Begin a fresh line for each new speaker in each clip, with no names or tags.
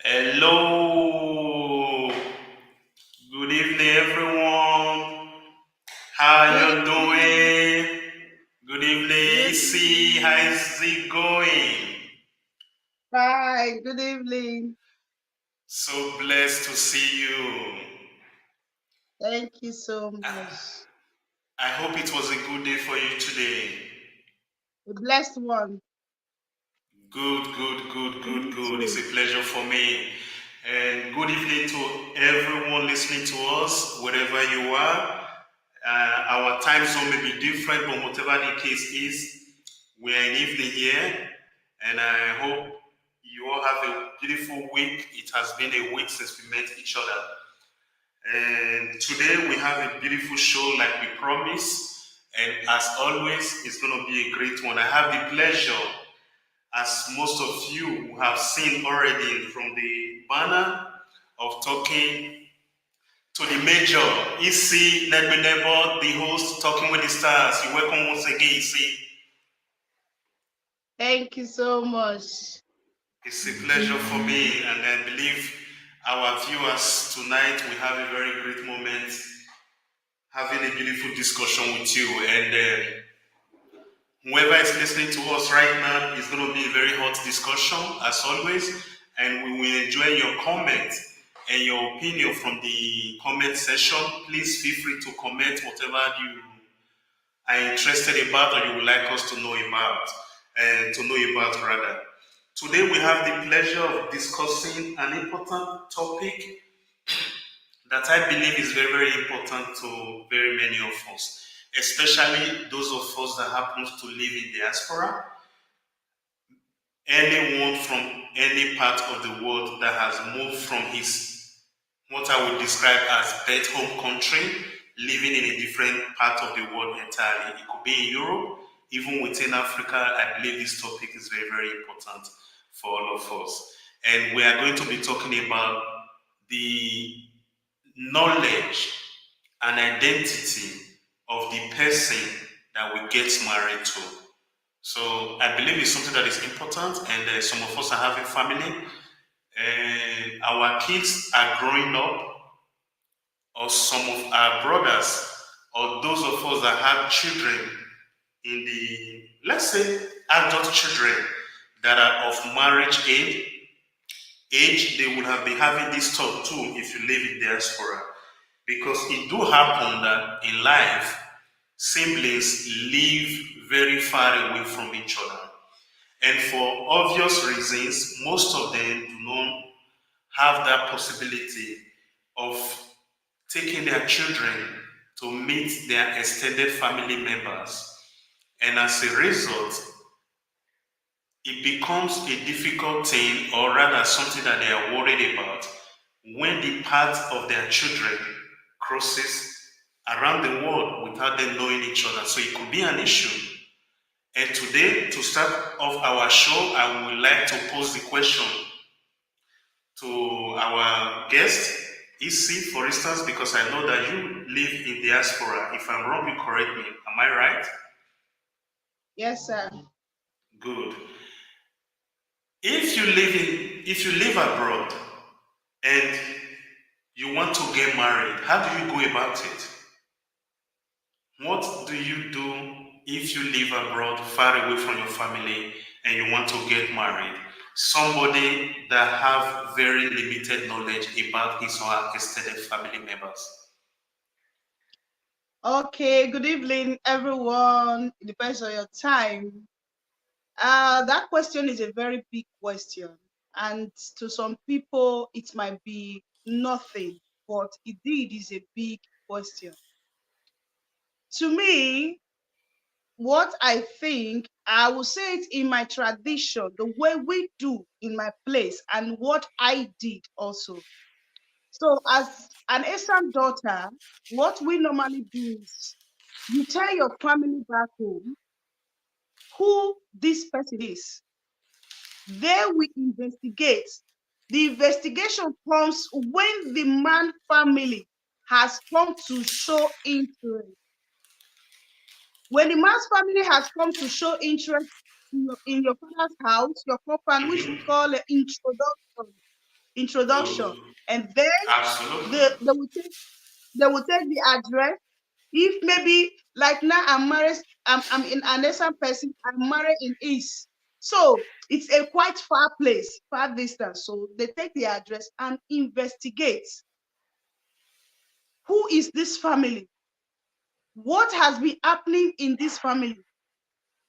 Hello, good evening, everyone. How
Good
you
evening.
doing? Good evening,
Good
Isi. How
evening.
is it going?
Bye. Good evening.
So blessed to see you.
Thank you so
I
much.
I hope it was a good day for you today.
A blessed one.
Good, good, good, good,
You
good. It's
too.
a pleasure for me. And good evening to everyone listening to us, wherever you are. Our time zone may be different, but whatever the case is, we are in evening here. And I hope you all have a beautiful week. It has been a week since we met each other. And today we have a beautiful show like we promised. And as always, it's going to be a great one. I have the pleasure, as most of you have seen already from the banner, of talking to the major, EC Nedmenebo, the host, Talking with the Stars. You're welcome once again, EC.
Thank you so much.
It's a pleasure for me, and I believe our viewers tonight will have a very great moment having a beautiful discussion with you. And whoever is listening to us right now is going to be a very hot discussion, as always, and we will enjoy your comments and your opinion from the comment section. Please feel free to comment whatever you are interested about or you would like us to know about, and to know about rather. Today we have the pleasure of discussing an important topic that I believe is very, very important to very many of us, especially those of us that happens to live in diaspora. Anyone from any part of the world that has moved from his, what I would describe as birth home country, living in a different part of the world entirely. It could be in Europe, even within Africa. I believe this topic is very, very important for all of us. And we are going to be talking about the knowledge and identity of the person that we get married to. So I believe it's something that is important, and some of us are having family, and our kids are growing up, or some of our brothers, or those of us that have children in the, let's say, adult children that are of marriage age, they would have been having this talk too if you live in diaspora. Because it do happen that in life, siblings live very far away from each other. And for obvious reasons, most of them do not have that possibility of taking their children to meet their extended family members. And as a result, it becomes a difficult thing, or rather something that they are worried about, when the path of their children crosses around the world without them knowing each other. So it could be an issue. And today, to start off our show, I would like to pose the question to our guest, EC, for instance, because I know that you live in diaspora. If I'm wrong, you correct me. Am I right?
Yes, sir.
Good. If you live abroad and you want to get married, how do you go about it? What do you do if you live abroad, far away from your family, and you want to get married? Somebody that have very limited knowledge about his or her extended family members.
Okay. Good evening, everyone. It depends on your time. That question is a very big question, and to some people, it might be nothing, but indeed is a big question. To me, what I think, I will say it in my tradition, the way we do in my place, and what I did also. So, as an Asian daughter, what we normally do is you tell your family back home who this person is. They will investigate. The investigation comes when the man family has come to show interest. When the man's family has come to show interest in your father's house, your compound, which we
Mhm.
call introduction. introduction,
Good.
and then
Absolutely.
they will take the address. If maybe like now I'm married, I'm in an Eastern person, I'm married in East. So it's a quite far place, far distance. So they take the address and investigate who is this family? What has been happening in this family?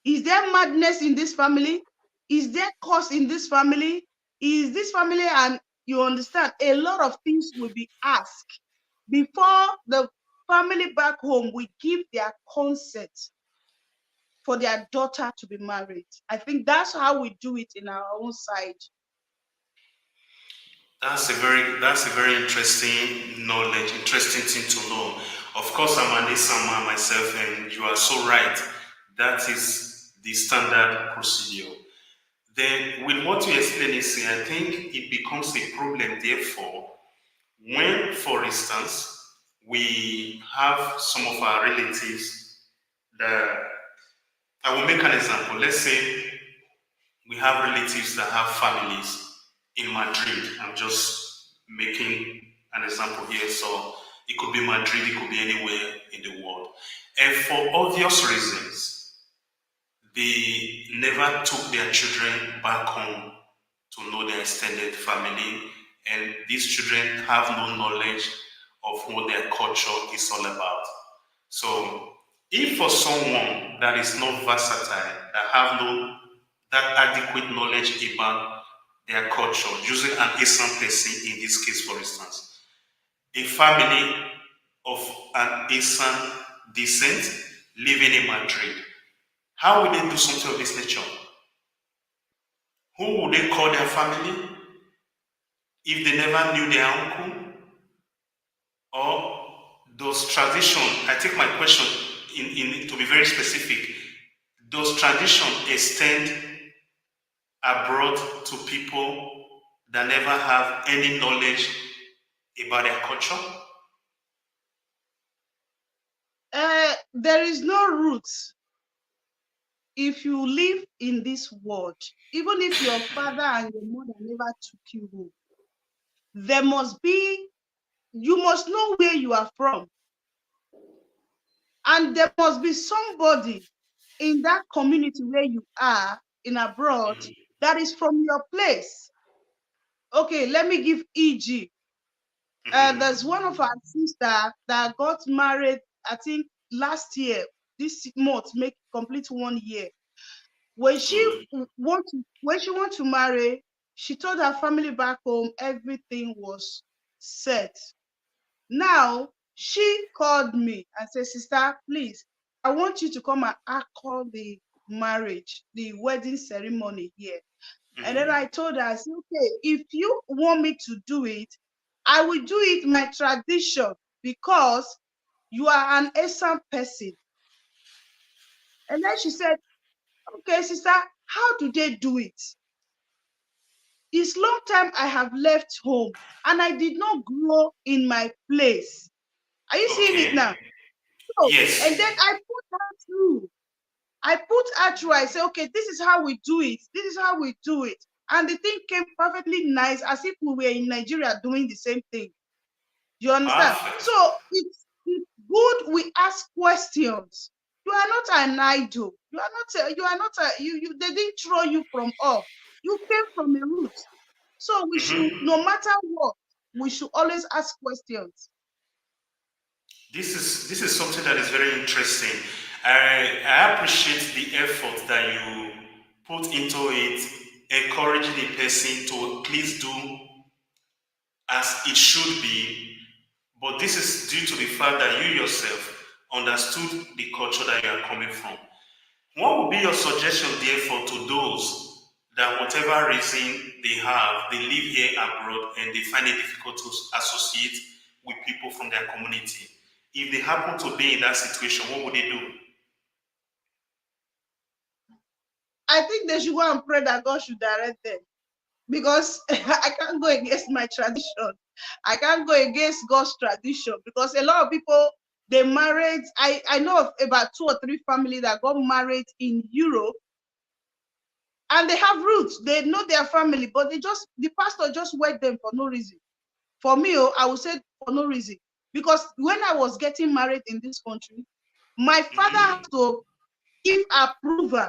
Is there madness in this family? Is there curse in this family? Is this family, and you understand, a lot of things will be asked before the family back home will give their consent for their daughter to be married. I think that's how we do it in our own side.
That's a very interesting knowledge, interesting thing to know. Of course, I'm an Isama myself, and you are so right. That is the standard procedure. Then, with what you explain, I think it becomes a problem. Therefore, when, for instance, we have some of our relatives that I will make an example. Let's say we have relatives that have families in Madrid. I'm just making an example here. So it could be Madrid, it could be anywhere in the world. And for obvious reasons, they never took their children back home to know their extended family, and these children have no knowledge of what their culture is all about. So, if for someone that is not versatile, that have no that adequate knowledge about their culture, using an Asian person in this case, for instance, a family of an Asian descent living in Madrid, how will they do something of this nature? Who would they call their family if they never knew their uncle? Or those tradition, I take my question in to be very specific, does tradition extend abroad to people that never have any knowledge about their culture?
There is no roots if you live in this world. Even if your father and your mother never took you home, there must be, you must know where you are from. And there must be somebody in that community where you are in abroad that is from your place. Okay, let me give EG. There's one of our sister that got married, I think last year, this month, make complete 1 year. When she
Good.
want to marry, she told her family back home everything was set. Now she called me and said, "Sister, please, I want you to come and call the marriage, the wedding ceremony here." And then I told her, I said, "Okay, if you want me to do it, I will do it my tradition, because you are an Asian person." And then she said, "Okay, sister, how do they do it? It's long time I have left home and I did not grow in my place." Are you seeing it
Okay.
now? So, and
Yes.
then I put her through. I said, "Okay, this is how we do it. This is how we do it." And the thing came perfectly nice, as if we were in Nigeria doing the same thing. You understand?
Perfect.
So it's good we ask questions. You are not an idol. They didn't throw you from up. You came from a root. So we should,
Mhm.
no matter what, we should always ask questions.
This is something that is very interesting. I appreciate the effort that you put into it, encouraging the person to please do as it should be. But this is due to the fact that you yourself understood the culture that you are coming from. What would be your suggestion, therefore, to those that, whatever reason they have, they live here abroad and they find it difficult to associate with people from their community? If they happen to be in that situation, what would they do?
I think they should go and pray that God should direct them, because I can't go against my tradition. I can't go against God's tradition, because a lot of people, they married. I know of about 2 or 3 families that got married in Europe, and they have roots. They know their family, but the pastor just wed them for no reason. For me, I would say for no reason. Because when I was getting married in this country, my father has
Mm-hmm.
to give approval,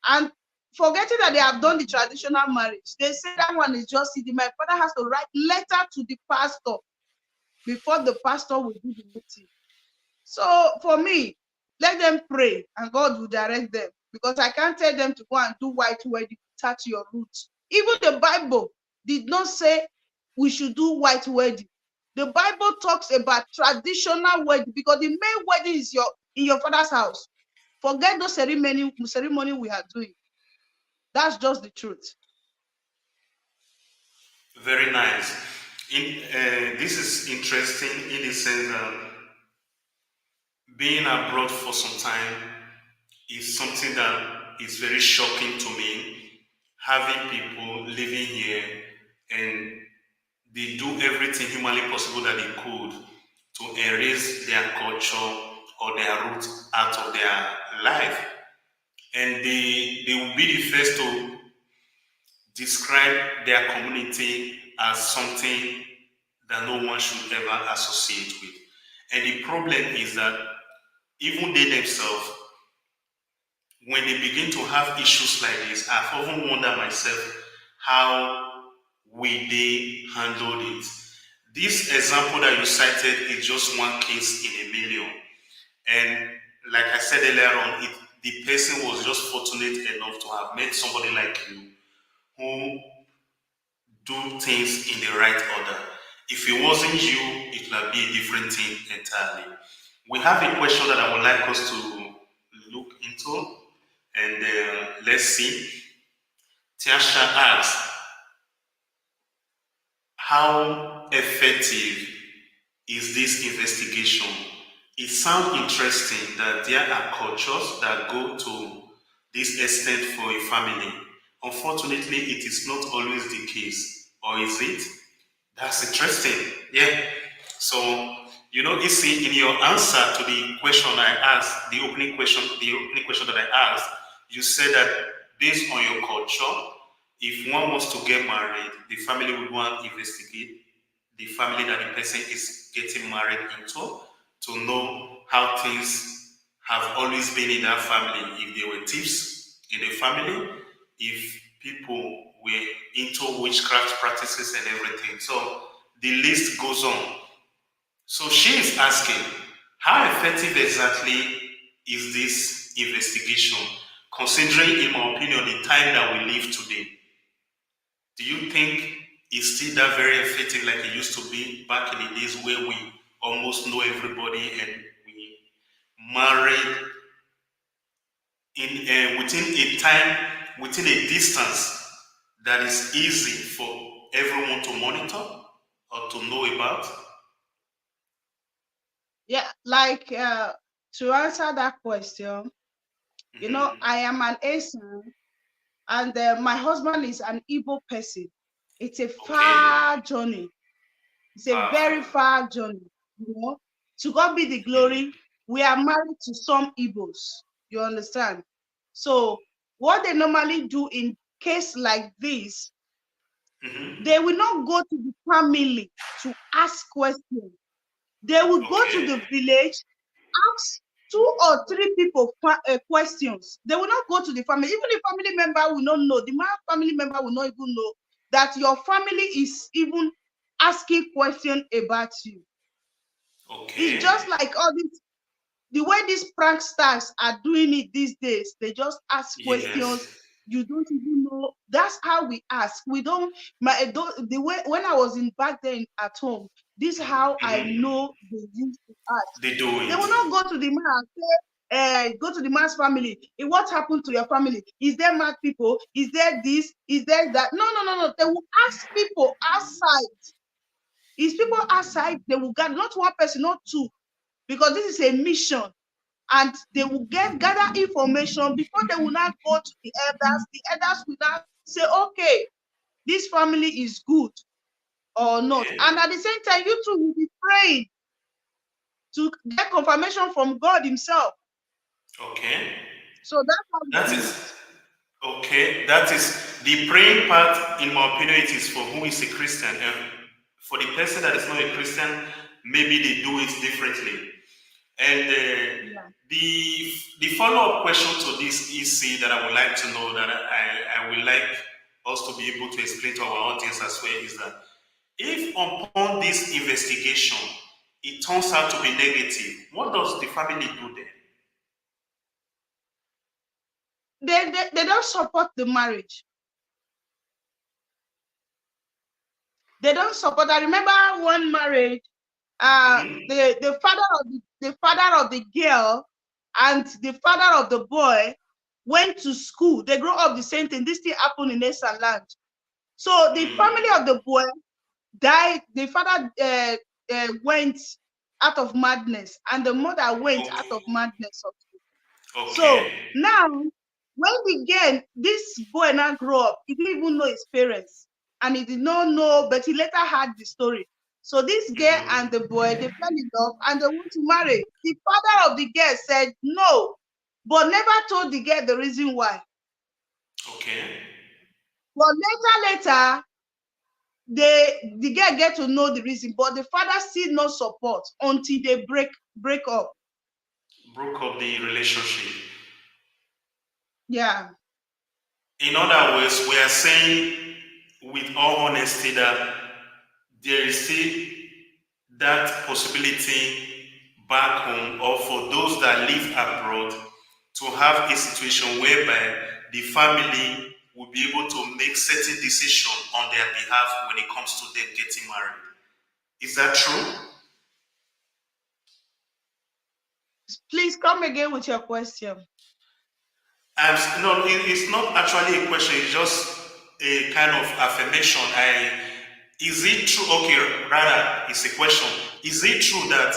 and forgetting that they have done the traditional marriage, they say that one is just CD. My father has to write letter to the pastor before the pastor will do the meeting. So for me, let them pray and God will direct them, because I can't tell them to go and do white wedding without your roots. Even the Bible did not say we should do white wedding. The Bible talks about traditional wedding, because the main wedding is in your father's house. Forget those ceremony we are doing. That's just the truth.
Very nice. This is interesting in the sense that being abroad for some time is something that is very shocking to me. Having people living here and they do everything humanly possible that they could to erase their culture or their roots out of their life. And they will be the first to describe their community as something that no one should ever associate with. And the problem is that even they themselves, when they begin to have issues like this, I've often wondered myself how will they handle it. This example that you cited is just one case in a million. And like I said earlier on, the person was just fortunate enough to have met somebody like you who do things in the right order. If it wasn't you, it would be a different thing entirely. We have a question that I would like us to look into, and let's see. Tiasha asks, how effective is this investigation? It sounds interesting that there are cultures that go to this extent for a family. Unfortunately, it is not always the case, or is it? That's interesting. Yeah. So, you see, in your answer to the question I asked, the opening question that I asked, you said that based on your culture, if one wants to get married, the family would want to investigate the family that the person is getting married into to know how things have always been in that family. If there were thieves in the family, if people were into witchcraft practices and everything. So the list goes on. So she is asking, how effective exactly is this investigation, considering, in my opinion, the time that we live today? Do you think it's still that very effective like it used to be back in the days where we almost know everybody and we married in within a time, within a distance that is easy for everyone to monitor or to know about?
Yeah, like to answer that question,
Hmm.
I am an Asian, and my husband is an Igbo person. It's a
Okay.
far journey. It's a
Far,
very
far.
far journey. You know, to God be the glory. We are married to some Igbos. You understand? So what they normally do in case like this,
Hmm.
they will not go to the family to ask questions. They will go to
Okay.
the village, ask 2 or 3 people questions. They will not go to the family. Even the family member will not know. The man family member will not even know that your family is even asking questions about you. It's
Okay.
just like all this, the way these pranksters are doing it these days. They just ask questions.
Yes.
You don't even know. That's how we ask. We don't. The way when I was in back then at home, this is how I
Hmm.
know they used to ask.
They do
They
it.
will not go to the man and say, go to the man's family. What happened to your family? Is there mad people? Is there this? Is there that? No, no, no, no. They will ask people outside. Is people outside? They will gather, not one person, not two, because this is a mission, and they will gather information before they will not go to the elders. The elders will not say, okay, this family is good or not.
Okay.
And at the same time, you too will be praying to get confirmation from God Himself.
Okay.
So that's how we
That
do
is
it.
Okay, that is the praying part. In my opinion, it is for who is a Christian. For the person that is not a Christian, maybe they do it differently. And
Yeah.
the follow-up question to this EC that I would like to know, that I would like us to be able to explain to our audience as well, is that if upon this investigation it turns out to be negative, what does the family do then?
They don't support the marriage. They don't support. I remember one marriage.
Hmm.
The father of the girl and the father of the boy went to school. They grew up the same thing. This thing happened in Eastern land. So the family
Hmm.
of the boy died. The father went out of madness, and the mother went out
Okay.
of madness. So
Okay.
now, when we get this boy now grow up, he didn't even know his parents, and he did not know, but he later heard the story. So this girl and the boy, they fell in love and they want to marry. The father of the girl said no, but never told the girl the reason why.
Okay.
But later, the girl get to know the reason, but the father still no support until they break up.
Broke up the relationship.
Yeah.
In other words, we are saying with all honesty that there is still that possibility back home, or for those that live abroad, to have a situation whereby the family will be able to make certain decisions on their behalf when it comes to them getting married. Is that true?
Please come again with your question.
No, it's not actually a question. It's just a kind of affirmation. Is it true? Okay, rather, it's a question. Is it true that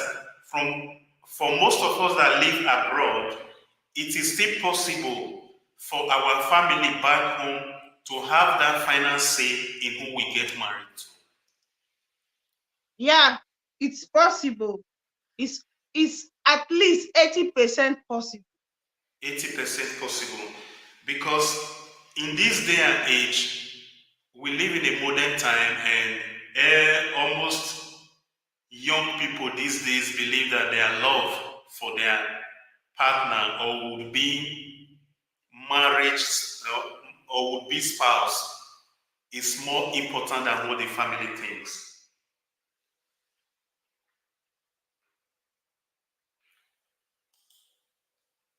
from for most of us that live abroad, it is still possible for our family back home to have that final say in who we get married to?
Yeah, it's possible. It's at least 80% possible.
80% possible. Because in this day and age, we live in a modern time, and almost young people these days believe that their love for their partner, or would be marriage, or would be spouse, is more important than what the family thinks.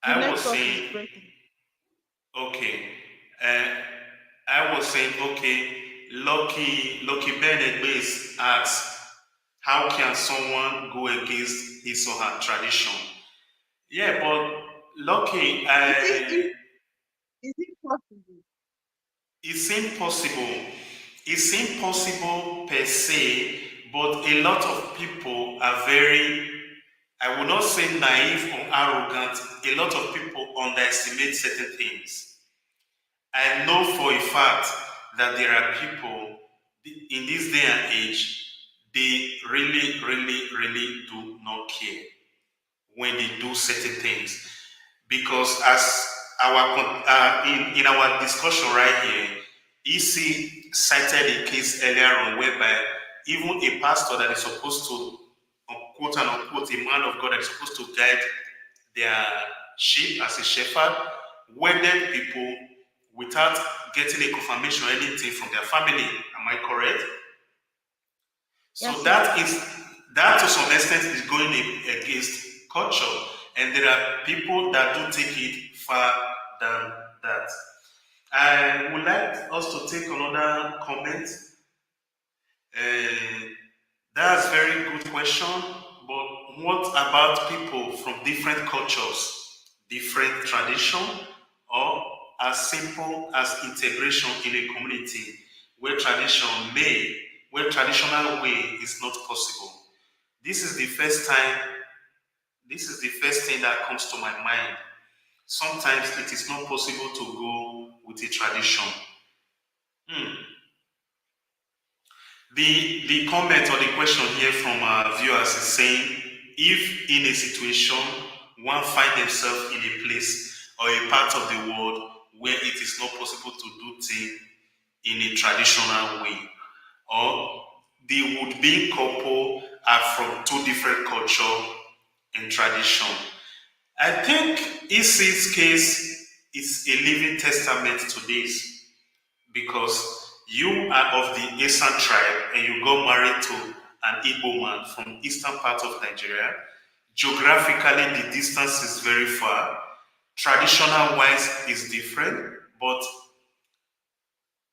The
I was
network is
saying,
breaking.
okay, uh, I was saying, okay, Lucky Bennett base asks, how can someone go against his or her tradition? Yeah, but Lucky,
Is it possible?
it's impossible. It's impossible per se, but a lot of people are very, I would not say naive or arrogant. A lot of people underestimate certain things. I know for a fact that there are people in this day and age, they really, really, really do not care when they do certain things. Because as our in our discussion right here, EC cited a case earlier on whereby even a pastor that is supposed to, quote and unquote, a man of God that is supposed to guide their sheep as a shepherd, wedded people without getting a confirmation or anything from their family. Am I correct? So
Yes, sir.
that to some extent is going against culture, and there are people that do take it far than that. I would like us to take another comment. Uh, that's a very good question. But what about people from different cultures, different tradition, or as simple as integration in a community where where traditional way is not possible? This is the first time, this is the first thing that comes to my mind. Sometimes it is not possible to go with a tradition. Hmm. The comment or the question here from our viewers is saying, if in a situation one find themselves in a place or a part of the world where it is not possible to do things in a traditional way, or the would-be couple are from two different culture and tradition. I think Isi's case is a living testament to this because you are of the Eastern tribe and you got married to an Igbo man from eastern part of Nigeria. Geographically, the distance is very far. Traditional wise is different, but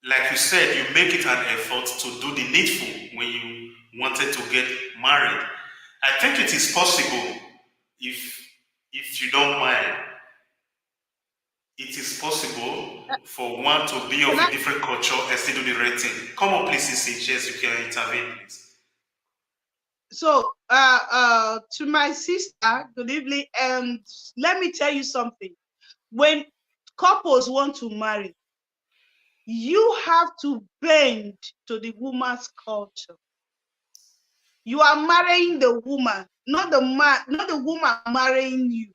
like you said, you make it an effort to do the needful when you wanted to get married. I think it is possible if if you don't mind. It is possible for one to be of
Can
a
I?
different culture and still do the right thing. Come on, please, Sisi. Yes, you can intervene, please.
So, to my sister, good evening. And let me tell you something. When couples want to marry, you have to bend to the woman's culture. You are marrying the woman, not the man, not the woman marrying you.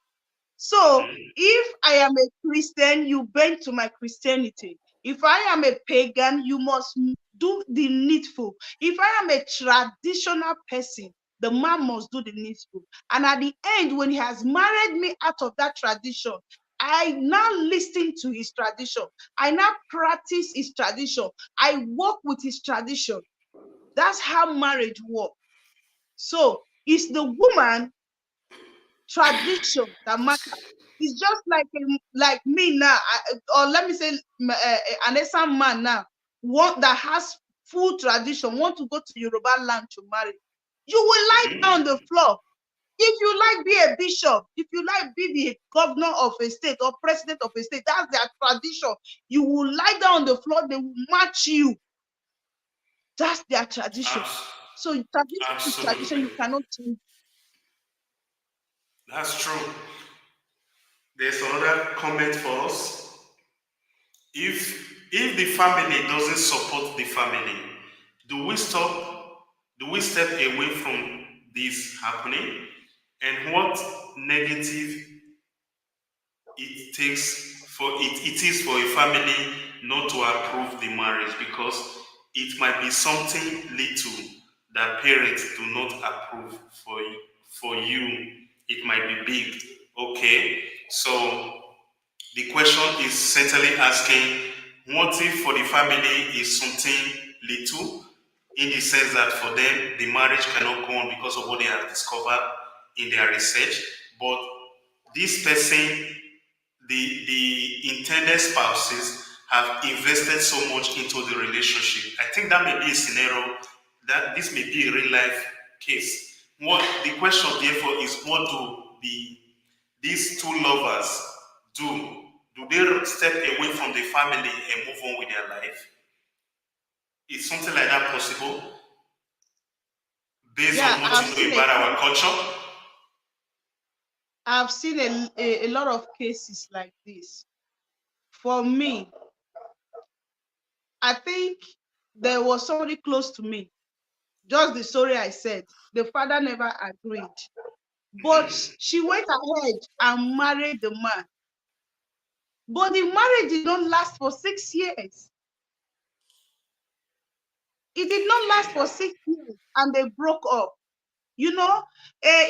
So
Mhm.
if I am a Christian, you bend to my Christianity. If I am a pagan, you must do the needful. If I am a traditional person, the man must do the needful. And at the end, when he has married me out of that tradition, I now listen to his tradition. I now practice his tradition. I work with his tradition. That's how marriage works. So it's the woman tradition that matters. It's just like me now, or let me say, an Esan man now, one that has full tradition, want to go to Yoruba land to marry. You will lie down on
Mhm.
the floor. If you like be a bishop, if you like be the governor of a state or president of a state, that's their tradition. You will lie down on the floor, they will match you. That's their tradition.
Abs-
So tradition is tradition,
Absolutely.
you cannot change.
That's true. There's another comment for us. If the family doesn't support the family, do we stop? Do we step away from this happening? And what negative it takes for it is for a family not to approve the marriage because it might be something little that parents do not approve for you. It might be big. Okay, so the question is certainly asking what if for the family is something little in the sense that for them the marriage cannot go on because of what they have discovered in their research, but this person, the intended spouses have invested so much into the relationship. I think that may be a scenario that this may be a real life case. What the question therefore is, what do these two lovers do? Do they step away from the family and move on with their life? Is something like that possible based
Yeah,
on what you know about our culture?
I've seen a lot of cases like this. For me, I think there was somebody close to me. Just the story I said, the father never agreed. But
Mhm.
she went ahead and married the man. But the marriage did not last for 6 years. It did not last for 6 years and they broke up. You know,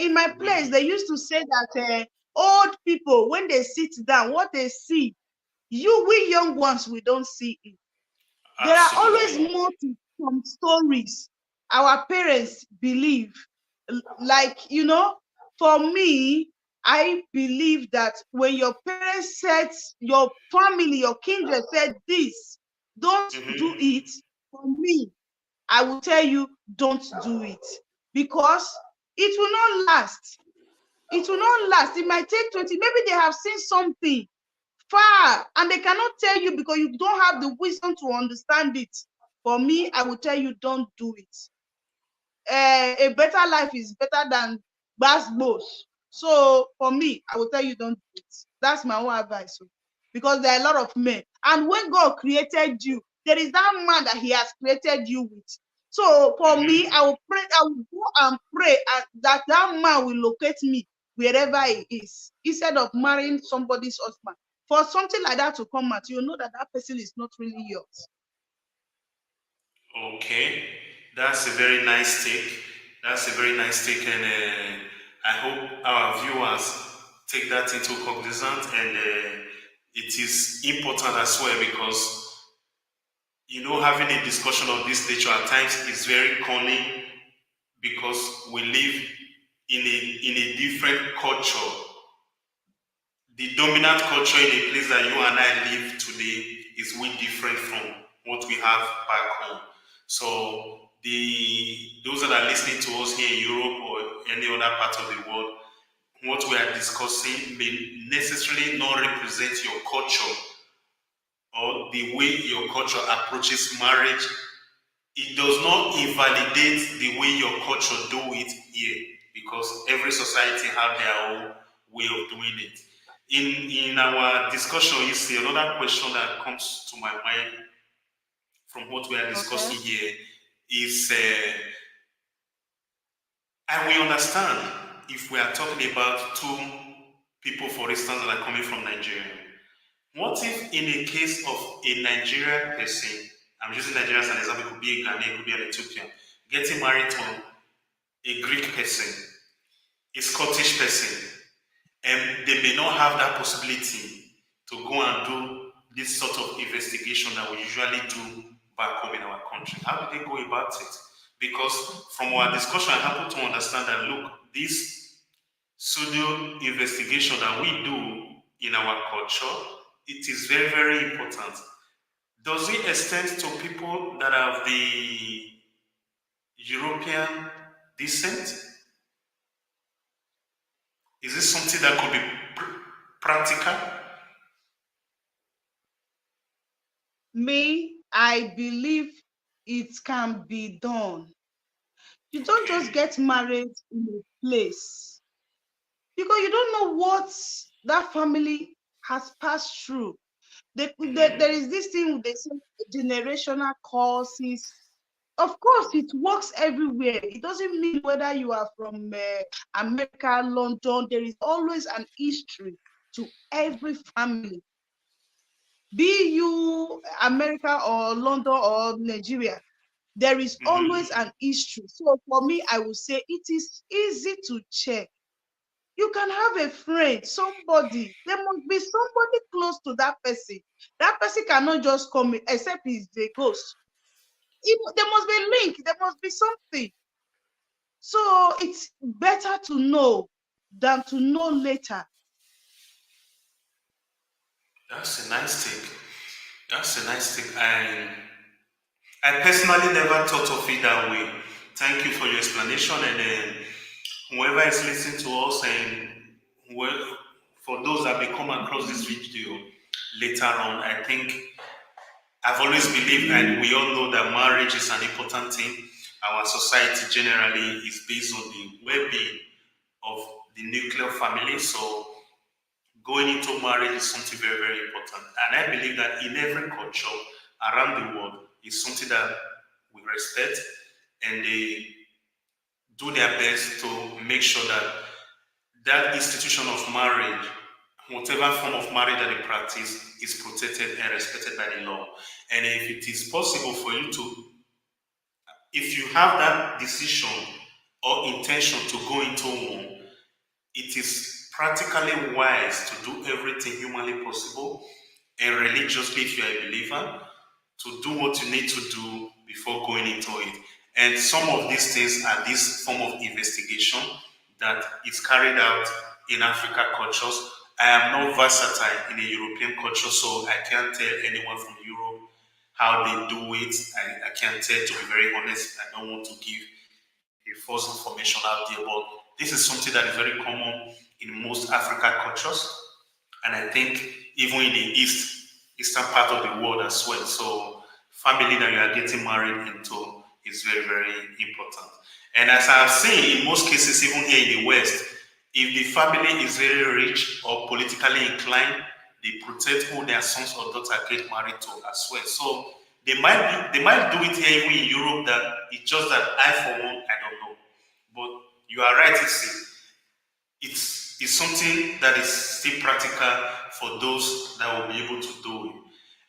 in my place, they used to say that old people, when they sit down, what they see, we young ones, we don't see it. There are always
Absolutely.
more to some stories our parents believe. Like, for me, I believe that when your parents said, your family, your kindred said this, don't do
Mhm.
it. For me, I will tell you, don't do it because it will not last. It will not last. It might take 20, maybe they have seen something far and they cannot tell you because you don't have the wisdom to understand it. For me, I will tell you, don't do it. A better life is better than boss. So for me, I will tell you, don't do it. That's my own advice. Because there are a lot of men. And when God created you, there is that man that he has created you with. So for me,
Mhm.
I will pray, I will go and pray that that man will locate me wherever he is, instead of marrying somebody's husband. For something like that to come out, you know that that person is not really yours.
Okay, that's a very nice take. That's a very nice take, and I hope our viewers take that into cognizance. And it is important as well because having a discussion of this nature at times is very cunning because we live in a different culture. The dominant culture in a place that you and I live today is way different from what we have back home. So those that are listening to us here in Europe or any other part of the world, what we are discussing may necessarily not represent your culture or the way your culture approaches marriage. It does not invalidate the way your culture do it here because every society have their own way of doing it. In our discussion, you see another question that comes to my mind from what we are
Okay.
discussing here is, and we understand if we are talking about two people, for instance, that are coming from Nigeria. What if in a case of a Nigerian person, I'm using Nigeria as an example, it could be a Ghanaian, it could be an Ethiopian, getting married to a Greek person, a Scottish person, and they may not have that possibility to go and do this sort of investigation that we usually do back home in our country. How do they go about it? Because from our discussion, I happen to understand that look, this pseudo investigation that we do in our culture, it is very, very important. Does it extend to people that have the European descent? Is this something that could be practical?
Me, I believe it can be done. You don't
Okay.
just get married in a place because you don't know what that family has passed through. There is this thing they say generational causes. Of course, it works everywhere. It doesn't mean whether you are from America, London. There is always an history to every family. Be you America or London or Nigeria, there is always
Mm-hmm.
an history. So for me, I would say it is easy to check. You can have a friend, somebody. There must be somebody close to that person. That person cannot just come in, except he's a ghost. There must be a link. There must be something. So it's better to know than to know later.
That's a nice take. That's a nice take. I personally never thought of it that way. Thank you for your explanation, and whoever is listening to us, and for those that may come across this video later on, I think I've always believed, and we all know that marriage is an important thing. Our society generally is based on the well-being of the nuclear family. So going into marriage is something very, very important. And I believe that in every culture around the world is something that we respect and they do their best to make sure that that institution of marriage, whatever form of marriage that they practice, is protected and respected by the law. And if it is possible for you to, if you have that decision or intention to go into one, it is practically wise to do everything humanly possible and religiously, if you are a believer, to do what you need to do before going into it. And some of these things are this form of investigation that is carried out in African cultures. I am not versatile in a European culture, so I can't tell anyone from Europe how they do it. I can't tell, to be very honest. I don't want to give a false information out there, but this is something that is very common in most African cultures, and I think even in the eastern part of the world as well. So family that you are getting married into is very, very important. And as I have seen in most cases, even here in the West, if the family is very rich or politically inclined, they protect who their sons or daughters get married to as well. So they might do it here even in Europe. That it's just that I for one I don't know. But you are right, it's something that is still practical for those that will be able to do it.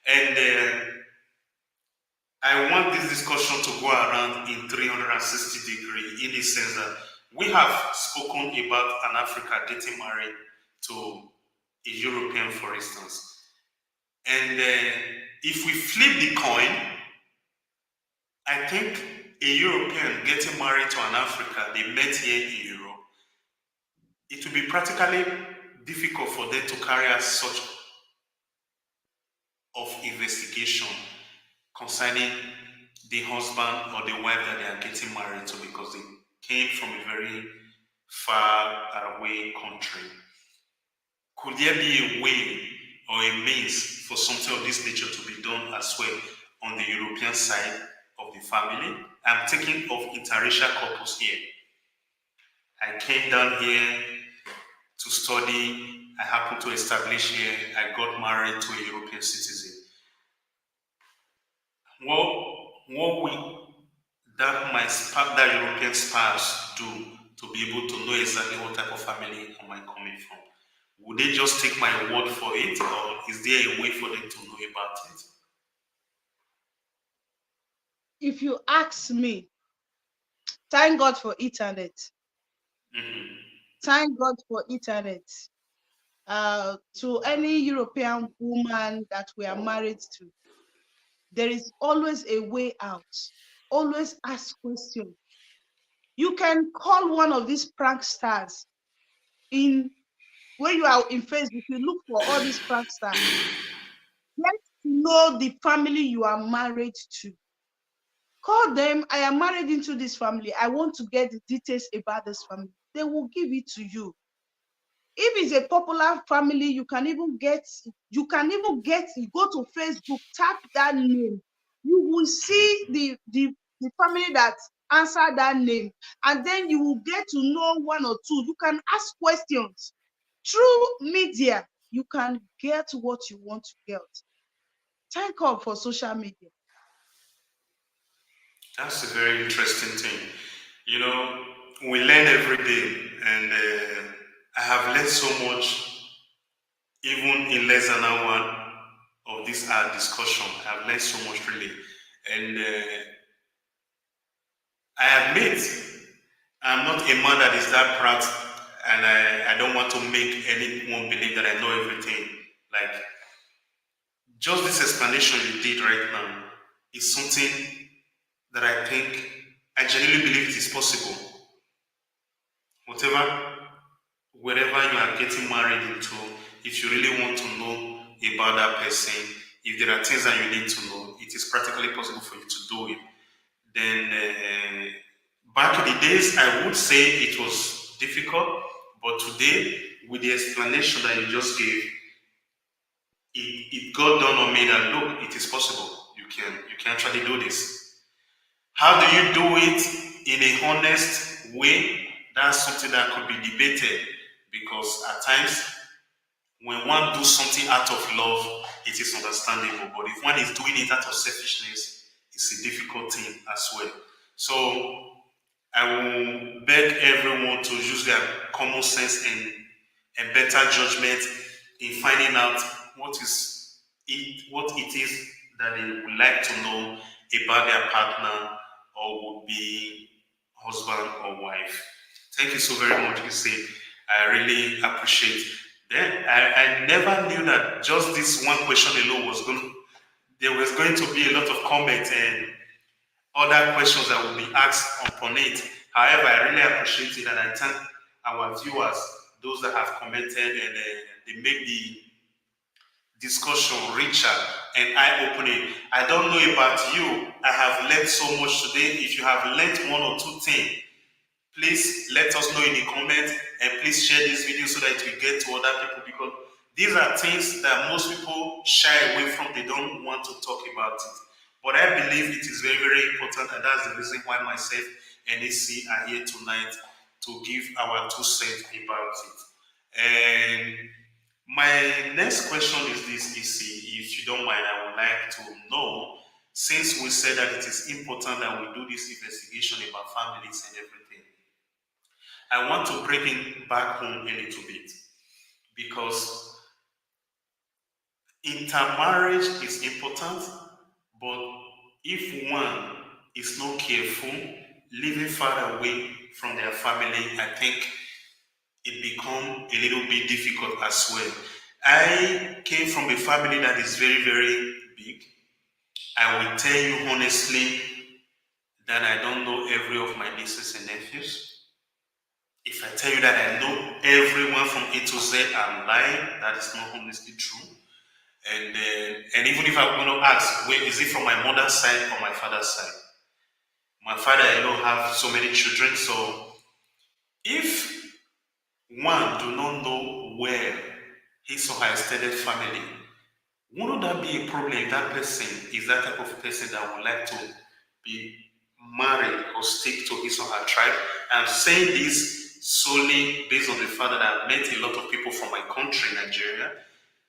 And I want this discussion to go around in 360 degree in the sense that we have spoken about an African getting married to a European, for instance. And if we flip the coin, I think a European getting married to an African they met here in Europe, it will be practically difficult for them to carry out such of investigation concerning the husband or the wife that they are getting married to because they came from a very far away country. Could there be a way or a means for something of this nature to be done as well on the European side of the family? I'm thinking of interracial couples here. I came down here to study. I happened to establish here. I got married to a European citizen. What will that European spouse do to be able to know exactly what type of family am I coming from? Would they just take my word for it, or is there a way for them to know about it?
If you ask me, thank God for internet.
Mhm.
Thank God for internet. To any European woman that we are married to, there is always a way out. Always ask questions. You can call one of these pranksters in when you are in Facebook. You look for all these pranksters. Let's know the family you are married to. Call them. I am married into this family. I want to get the details about this family. They will give it to you. If it's a popular family, go to Facebook, tap that name. You will see the family that answer that name, and then you will get to know one or two. You can ask questions. Through media, you can get what you want to get. Thank God for social media.
That's a very interesting thing. You know, we learn every day, and I have learned so much, even in less than an hour of this discussion. I've learned so much really, and I admit I'm not a man that is that proud, and I don't want to make anyone believe that I know everything. Like, just this explanation you did right now is something that I think I genuinely believe it is possible. Whatever, wherever you are getting married into, if you really want to know about that person, if there are things that you need to know, it is practically possible for you to do it. Then, back in the days, I would say it was difficult, but today, with the explanation that you just gave, it got done on me that look, it is possible. You can actually do this. How do you do it in a honest way? That's something that could be debated because at times when one does something out of love, it is understandable. But if one is doing it out of selfishness, it's a difficult thing as well. So I will beg everyone to use their common sense and better judgment in finding out what it is that they would like to know about their partner or would be husband or wife. Thank you so very much, Issei. I really appreciate. Then I never knew that just this one question alone there was going to be a lot of comments and other questions that will be asked upon it. However, I really appreciate it and I thank our viewers, those that have commented and they make the discussion richer and eye-opening. I don't know about you. I have learned so much today. If you have learned one or two things, please let us know in the comments and please share this video so that it will get to other people because these are things that most people shy away from. They don't want to talk about it. But I believe it is very, very important, and that's the reason why myself and AC are here tonight to give our 2 cents about it. And my next question is this, EC. If you don't mind, I would like to know, since we said that it is important that we do this investigation about families and everything, I want to bring it back home a little bit because intermarriage is important, but if one is not careful, living far away from their family, I think it become a little bit difficult as well. I came from a family that is very, very big. I will tell you honestly that I don't know every of my nieces and nephews. If I tell you that I know everyone from A to Z, I'm lying. That is not honestly true. And even if I'm going to ask, where is it from my mother's side or my father's side? My father alone have so many children. So if one do not know where his or her extended family, wouldn't that be a problem if that person is that type of person that would like to be married or stick to his or her tribe? I'm saying this solely based on the fact that I've met a lot of people from my country, Nigeria.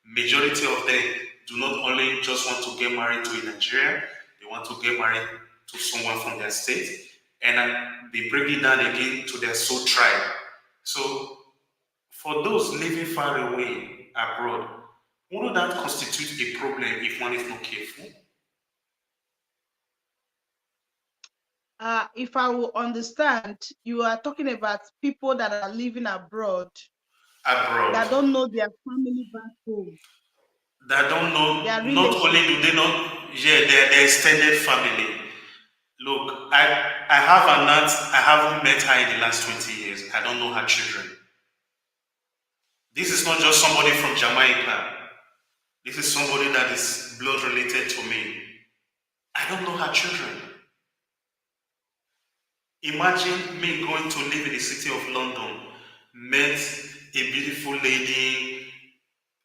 Majority of them do not only just want to get married to a Nigerian, they want to get married to someone from their state, and they bring it down again to their soul tribe. So for those living far away abroad, wouldn't that constitute a problem if one is not careful?
If I will understand, you are talking about people that are living abroad
Abroad.
that don't know their family back home,
That don't know,
their
not only
relatives.
do they not, yeah, their extended family. Look, I have an aunt, I haven't met her in the last 20 years. I don't know her children. This is not just somebody from Jamaica. This is somebody that is blood related to me. I don't know her children. Imagine me going to live in the city of London, met a beautiful lady,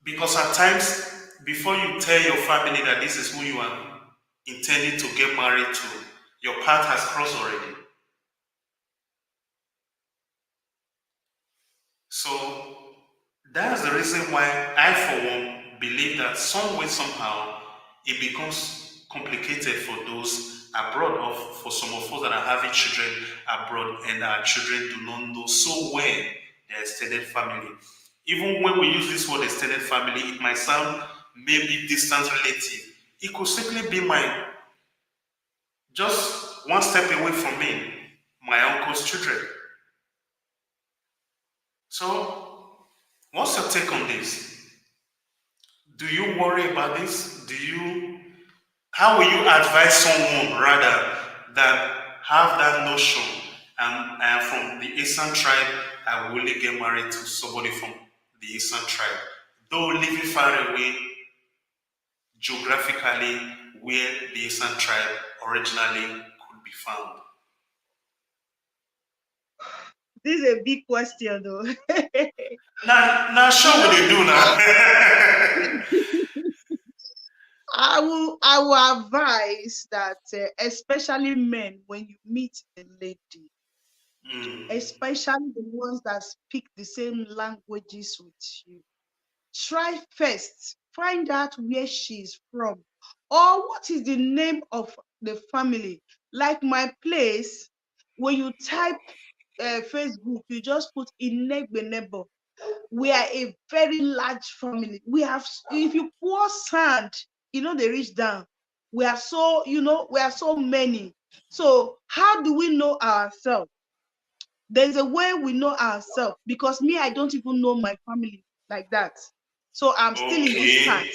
because at times, before you tell your family that this is who you are intending to get married to, your path has crossed already. So that's the reason why I, for one, believe that some way, somehow, it becomes complicated for those abroad, or for some of us that are having children abroad, and our children do not know so well their extended family. Even when we use this word extended family, it might sound maybe distant relative. It could simply be my just one step away from me, my uncle's children. So, what's your take on this? Do you worry about this? How will you advise someone rather that have that notion? I am from the Eastern tribe, I will only get married to somebody from the Eastern tribe. Though living far away geographically where the Eastern tribe originally could be found.
This is a big question, though.
Now,
you
sure what
know,
they do
I,
now.
I will advise that, especially men, when you meet a lady,
Mm,
especially the ones that speak the same languages with you, try first, find out where she's from or what is the name of the family. Like my place, when you type Facebook, you just put Inegbenebo. We are a very large family. We have, if you pour sand, they reach down. We are so, we are so many. So how do we know ourselves? There's a way we know ourselves, because me, I don't even know my family like that. So I'm still in this
okay.
part.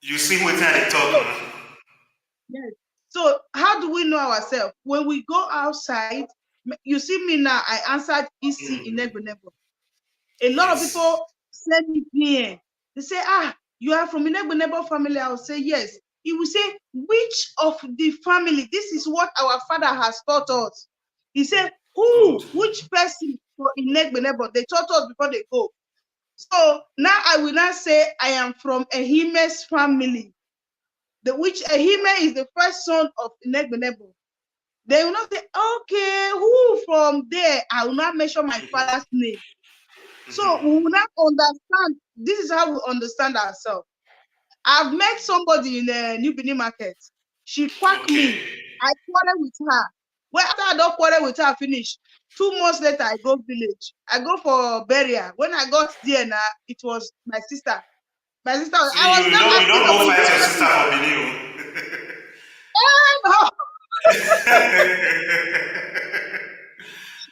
You see what I talk
So
now.
yes. So how do we know ourselves? When we go outside, you see me now, I answered EC in
Mm,
Egbonebo. A lot of
yes.
people send me PM. They say, you are from Inegbonebo family. I will say, yes. He will say, which of the family? This is what our father has taught us. He said,
Good.
which person for Inegbonebo? They taught us before they go. So now I will not say I am from Ehime's family, which Ehime is the first son of Inegbonebo. They will not say, okay, who from there? I will not mention my father's name. So we will not understand. This is how we understand ourselves. I've met somebody in a New Benin market. She quacked
Okay.
me. I quarrel with her. Well, after I don't quarrel with her, finish. 2 months later, I go village. I go for burial. When I got there now, it was my sister. My sister,
See,
I was not
you
asking
don't
her,
go
will
fight
you
your
help
sister
me?
for Benin.
No,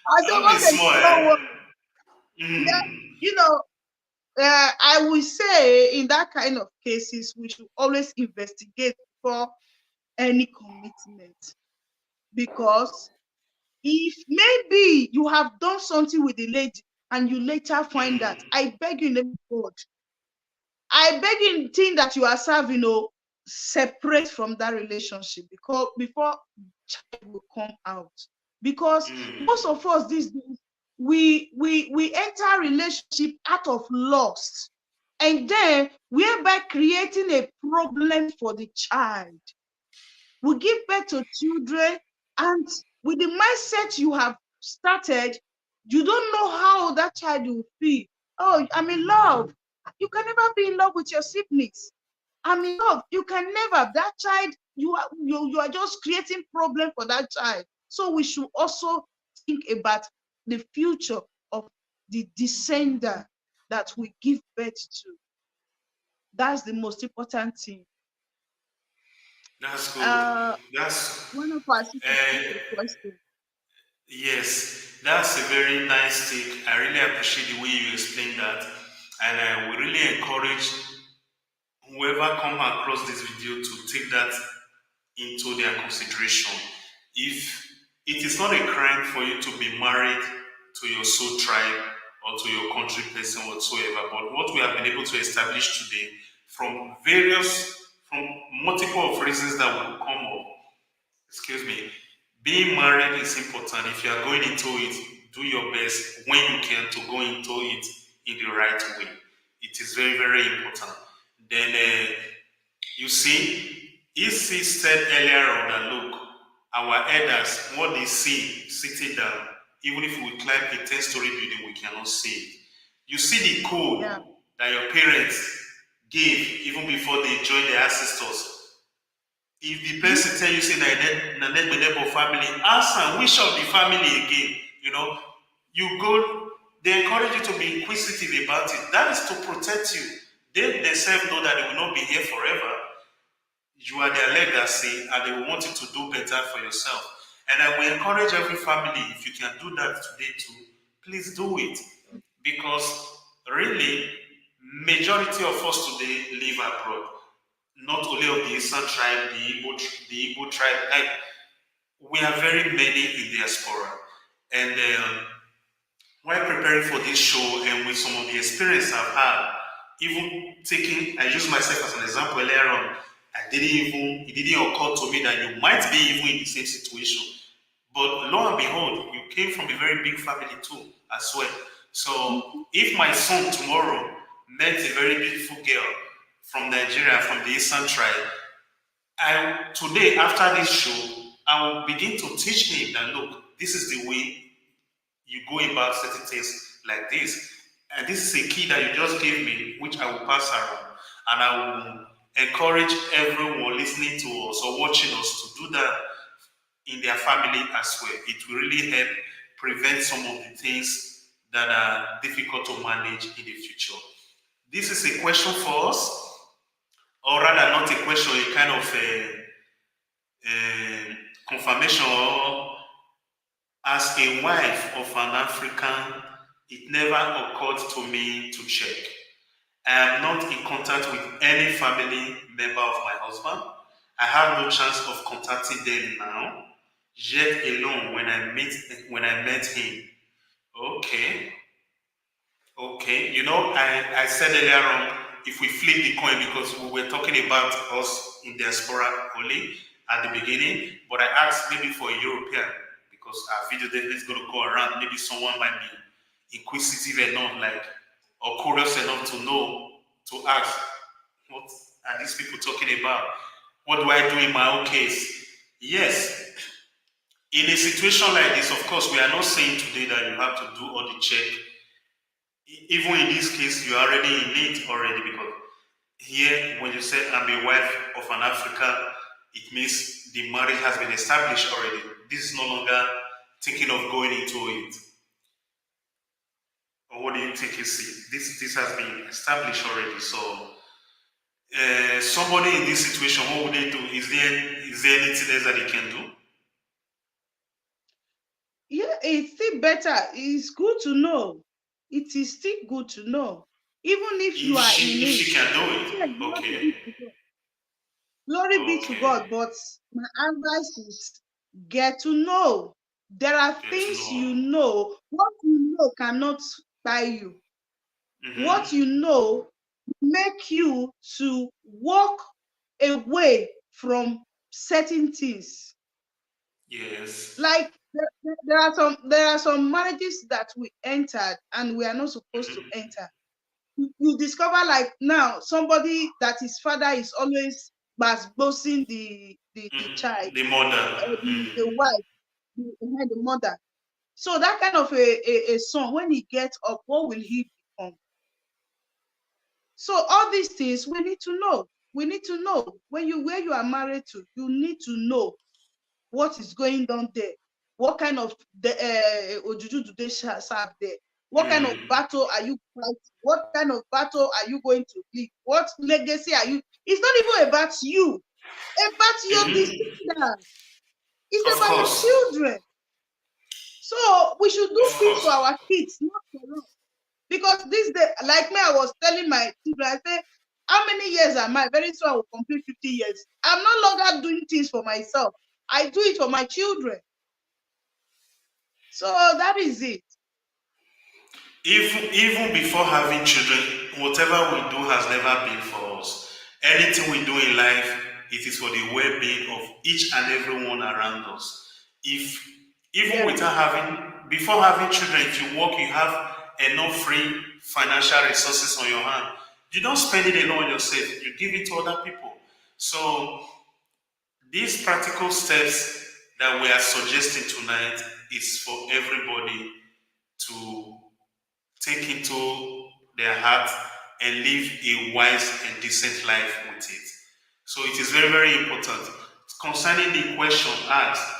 I said,
Don't be
okay,
small,
don't
eh?
worry. Yeah,
Mm.
you know, I will say in that kind of cases, we should always investigate before any commitment, because if maybe you have done something with the lady and you later find that,
Mm.
I beg you in the name of God, I beg you, think that you are serving, separate from that relationship, because before child will come out. Because
Mm.
most of us these days, we enter relationship out of lust, and then whereby creating a problem for the child. We give birth to children, and with the mindset you have started, you don't know how that child will feel. Oh, I'm in love. You can never be in love with your siblings. I'm in love. You can never. That child, you are just creating problem for that child. So we should also think about the future of the descender that we give birth to. That's the most important thing.
That's good.
Uh,
That's
one of our sisters
uh,
asked a question.
yes, that's a very nice take. I really appreciate the way you explained that, and I will really encourage whoever come across this video to take that into their consideration. If it is not a crime for you to be married to your soul tribe or to your country person whatsoever, but what we have been able to establish today from multiple of reasons that will come up, excuse me, being married is important. If you are going into it, do your best when you can to go into it in the right way. It is very, very important. Then you see, he said earlier on that look, our elders, what they see sitting down, even if we climb a 10-story building, we cannot see it. You see the code
Yeah.
that your parents gave even before they joined their ancestors. If the
Mhm.
person tell you say na neighbor family, ask am which of the family again. You know, you go, they encourage you to be inquisitive about it. That is to protect you. They themselves know that they will not be here forever. You are their legacy and they will want you to do better for yourself. And I will encourage every family, if you can do that today too, please do it. Because really, majority of us today live abroad. Not only of the Eastern tribe, the Igbo tribe, like we are very many in diaspora. And while preparing for this show and with some of the experience I've had, even taking, I use myself as an example earlier on, it didn't occur to me that you might be even in the same situation. But lo and behold, you came from a very big family too, as well. So if my son tomorrow met a very beautiful girl from Nigeria, from the Eastern tribe, I today after this show, I will begin to teach him that look, this is the way you go about certain things like this. And this is a key that you just gave me, which I will pass around. And I will encourage everyone listening to us or watching us to do that in their family as well. It will really help prevent some of the things that are difficult to manage in the future. This is a question for us, or rather, not a question, a kind of a confirmation or as a wife of an African, it never occurred to me to check. I am not in contact with any family member of my husband. I have no chance of contacting them now, yet alone when I met him. Okay, okay. You know, I said earlier on if we flip the coin because we were talking about us in diaspora only at the beginning, but I asked maybe for a European because our video definitely is going to go around. Maybe someone might be inquisitive enough, like or curious enough to know to ask what are these people talking about? What do I do in my own case? Yes, in a situation like this, of course, we are not saying today that you have to do all the check. Even in this case, you are already in it already because here, when you say I'm a wife of an African, it means the marriage has been established already. This is no longer thinking of going into it. Or what do you think you see? This has been established already. So somebody in this situation, what would they do? Is there anything else that they can do?
Yeah, it's still better. It's good to know. It is still good to know. Even if you
If
are
she
in
if
it.
she can do
Yes,
it,
glory
okay,
be to God. Glory be to
okay,
God. But my advice is get to know. There are
get to
things
know.
you know. What you know cannot buy you. What
Mm-hmm.
you know make you to walk away from certain things.
Yes.
Like there are some marriages that we entered and we are not supposed to
Mm-hmm.
enter. You discover like now somebody that his father is always bossing the child,
Mm-hmm. The mother.
the
Mm-hmm.
wife, the mother. So that kind of a son, when he gets up, what will he become? So all these things we need to know. We need to know when you where you are married to. You need to know what is going on there. What kind of ojuju do they serve there? What kind of
Mm-hmm.
battle are you fighting? What kind of battle are you going to live? What legacy are you? It's not even about you, about your
Mm-hmm.
descendants. It's
Of
about your
course.
children. So we should do
Of
things for
course.
our kids, not for us. Because this day, like me, I was telling my children, I say, how many years am I? Very soon I will complete 50 years. I'm no longer doing things for myself. I do it for my children. So that is it.
Even before having children, whatever we do has never been for us. Anything we do in life, it is for the well-being of each and everyone around us. If even
Yeah.
without having before having children, if you work, you have enough free financial resources on your hand. You don't spend it alone on yourself. You give it to other people. So these practical steps that we are suggesting tonight is for everybody to take into their heart and live a wise and decent life with it. So it is very, very important. Concerning the question asked,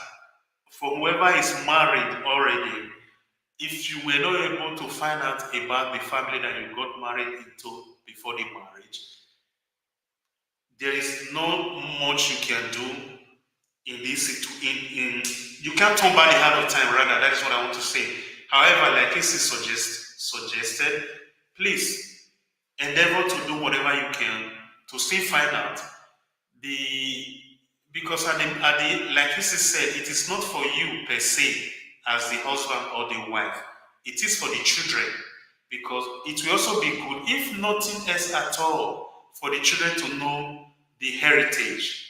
for whoever is married already, if you were not able to find out about the family that you got married into before the marriage, there is not much you can do in this you can't turn back the hand of time, rather. That is what I want to say. However, like it is suggested, please endeavor to do whatever you can to still find out the because like this is said, it is not for you per se as the husband or the wife. It is for the children because it will also be good, if nothing else at all, for the children to know the heritage,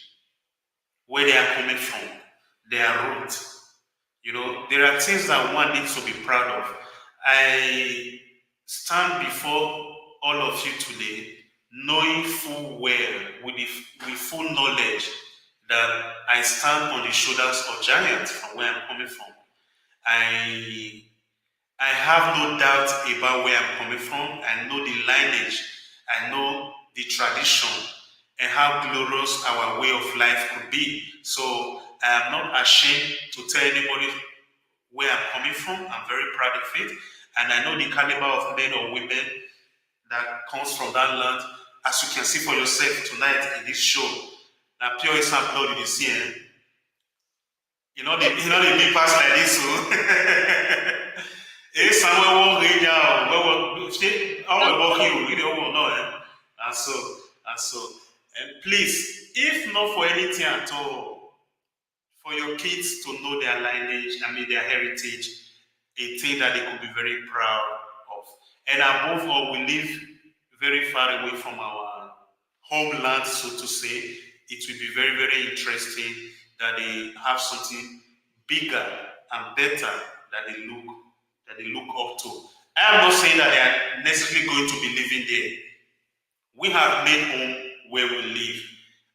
where they are coming from, their root. There are things that one needs to be proud of. I stand before all of you today knowing full well, with full knowledge, that I stand on the shoulders of giants from where I'm coming from. I I have no doubt about where I'm coming from. I know the lineage. I know the tradition and how glorious our way of life could be. So I am not ashamed to tell anybody where I'm coming from. I'm very proud of it. And I know the caliber of men or women that comes from that land. As you can see for yourself tonight in this show. Now, pure instant blood you see, eh? The big pass like this, so. Somewhere won't read out. Our working will read all no, and so and so. And please, if not for anything at all, for your kids to know their lineage, their heritage, a thing that they could be very proud of. And above all, we live very far away from our homeland, so to say. It will be very, very interesting that they have something bigger and better that they look up to. I am not saying that they are necessarily going to be living there. We have made home where we live,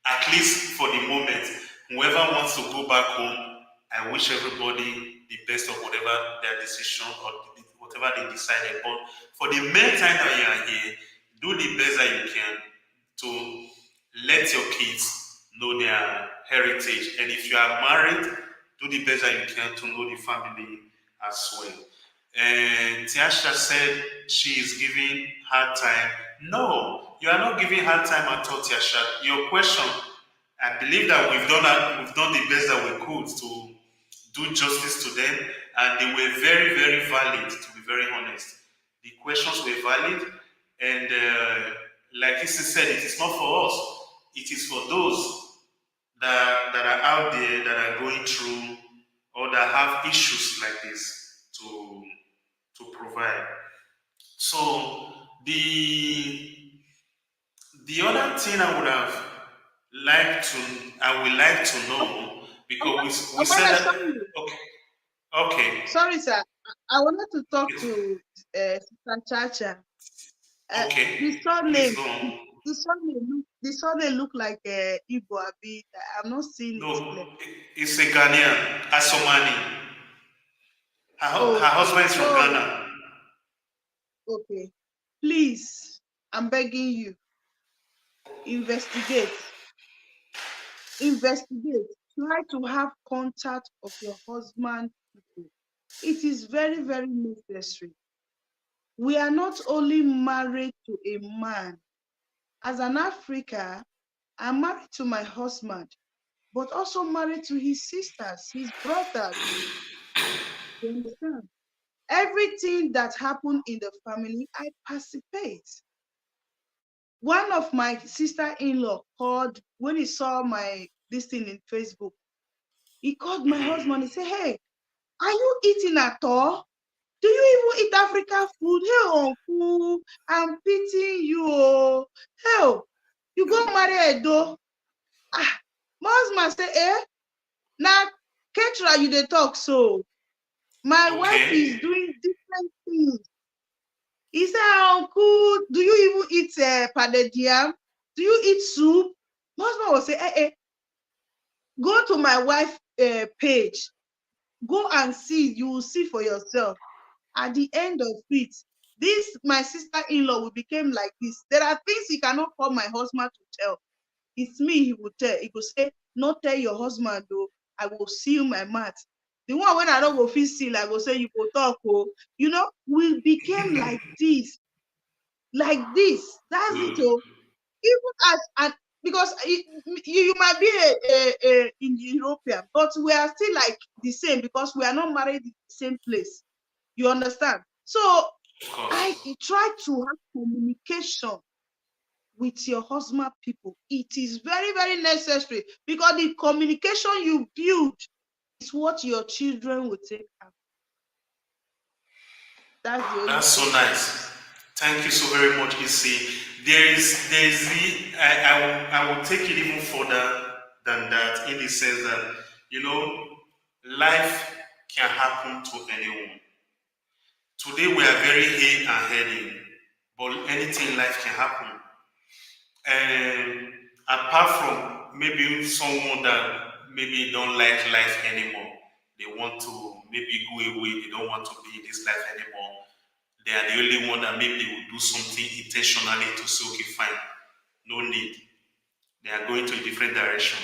at least for the moment. Whoever wants to go back home, I wish everybody the best of whatever their decision or whatever they decided. But for the meantime that you are here, do the best that you can to let your kids know their heritage. And if you are married, do the best that you can to know the family as well. And Tiasha said she is giving her time. No, You are not giving hard time at all, Tiasha. Your question, I believe that we've done the best that we could to do justice to them, and they were very, very valid. To be very honest, the questions were valid, and like Isi said, it is not for us. It is for those that are out there that are going through or that have issues like this to provide. So the other thing I would like to know because we said
Omar,
that
sorry,
okay okay
sorry, sir. I wanted to talk
okay
to Sister Chacha. The
okay please
surname,
go on.
the surname look like Igbo Abi. I'm not seeing it clear.
No, it's a Ghanaian, Asomani. Her
Okay,
husband is from
so
Ghana.
okay, please, I'm begging you, investigate, investigate. Try to have contact of your husband people. It is very, very necessary. We are not only married to a man. As an Africa, I'm married to my husband, but also married to his sisters, his brothers. You understand? Everything that happened in the family, I participate. One of my sister-in-law called when he saw my this thing in Facebook. He called my husband. He said, "Hey, are you eating at all? Do you even eat African food? Hey, uncle, I'm pitying you. Oh. Hey, you go marry Edo." Ah, my husband say, now caterer you dey talk so. My wife is
Okay,
doing different things. He said, uncle, do you even eat pounded yam? Do you eat soup? My husband will say, go to my wife page. Go and see. You will see for yourself. At the end of it, this my sister-in-law will become like this. There are things he cannot call my husband to tell. It's me he will tell. He will say, not tell your husband though, I will seal my mouth. The one when I don't go feel seal, I will say you go talk. Oh, you know, we became like this, like this. That's it.
good,
Oh, even as and because you might be in European, but we are still like the same because we are not married in the same place. You understand? So
of
I
course.
try to have communication with your husband people. It is very, very necessary because the communication you build is what your children will take out. That's the only
That's so
thing.
nice. Thank you so very much, Issy. There is the I will take it even further than that in the sense that you know life can happen to anyone. Today we are very hay and heading, but anything in life can happen. And apart from maybe someone that maybe don't like life anymore, they want to maybe go away, they don't want to be in this life anymore. They are the only one that maybe will do something intentionally to say, okay, fine, no need. They are going to a different direction.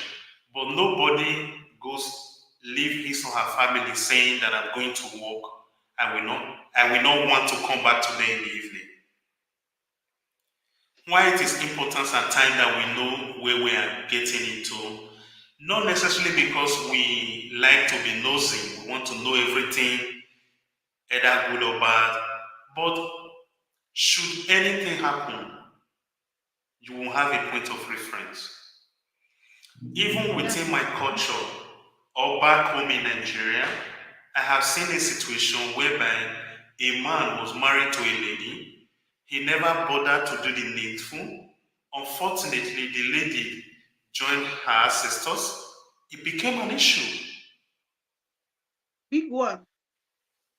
But nobody goes leave his or her family saying that I'm going to work. I will not want to come back today in the evening. Why it is important at time that we know where we are getting into, not necessarily because we like to be nosy, we want to know everything, either good or bad, but should anything happen, you will have a point of reference. Even
That's
within
it.
my culture or back home in Nigeria, I have seen a situation whereby a man was married to a lady. He never bothered to do the needful. Unfortunately, the lady joined her ancestors. It became an issue.
Big one.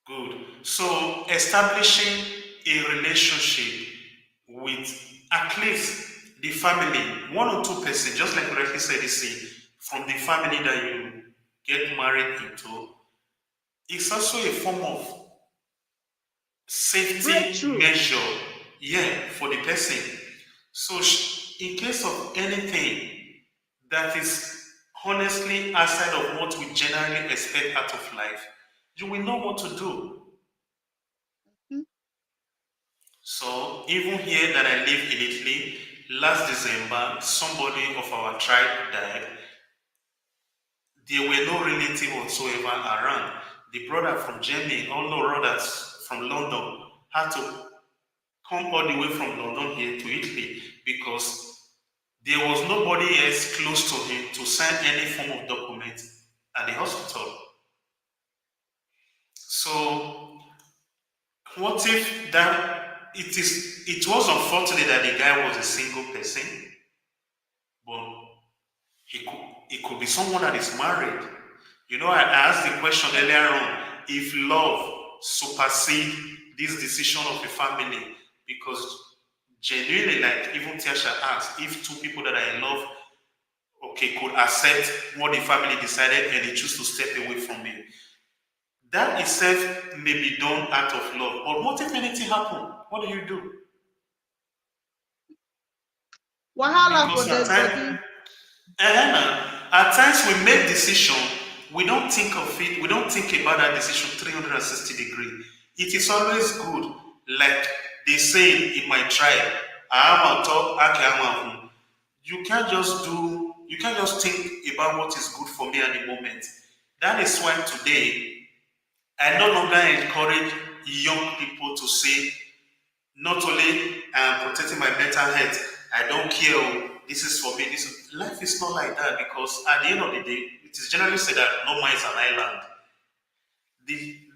Good. So establishing a relationship with at least the family, one or two persons, just like Reiki said, you see, from the family that you get married into, it's also a form of safety
Breakthrough.
measure, yeah, for the person. So in case of anything that is honestly outside of what we generally expect out of life, you will know what to do.
Hmm.
So even here that I live in Italy, last December, somebody of our tribe died. There were no relative whatsoever around. The brother from Germany, all the brothers from London, had to come all the way from London here to Italy because there was nobody else close to him to sign any form of document at the hospital. So what if that it was unfortunate that the guy was a single person, but it could be someone that is married. I asked the question earlier on if love supersede this decision of a family, because genuinely, like even Tiasha asked, if two people that are in love, okay, could accept what the family decided and they choose to step away from it, that itself may be done out of love. But what if anything happen? What do you do?
Wahala for
Because at
dead
times,
body.
at times we make decision, we don't think of it, we don't think about that decision 360 degree. It is always good, like they say in my tribe, "Ahama talk, ake ama." You can't just think about what is good for me at the moment. That is why today I no longer encourage young people to say, not only protecting my mental health, I don't care, oh, this is for me. Life is not like that, because at the end of the day, it is generally said that no man is an island.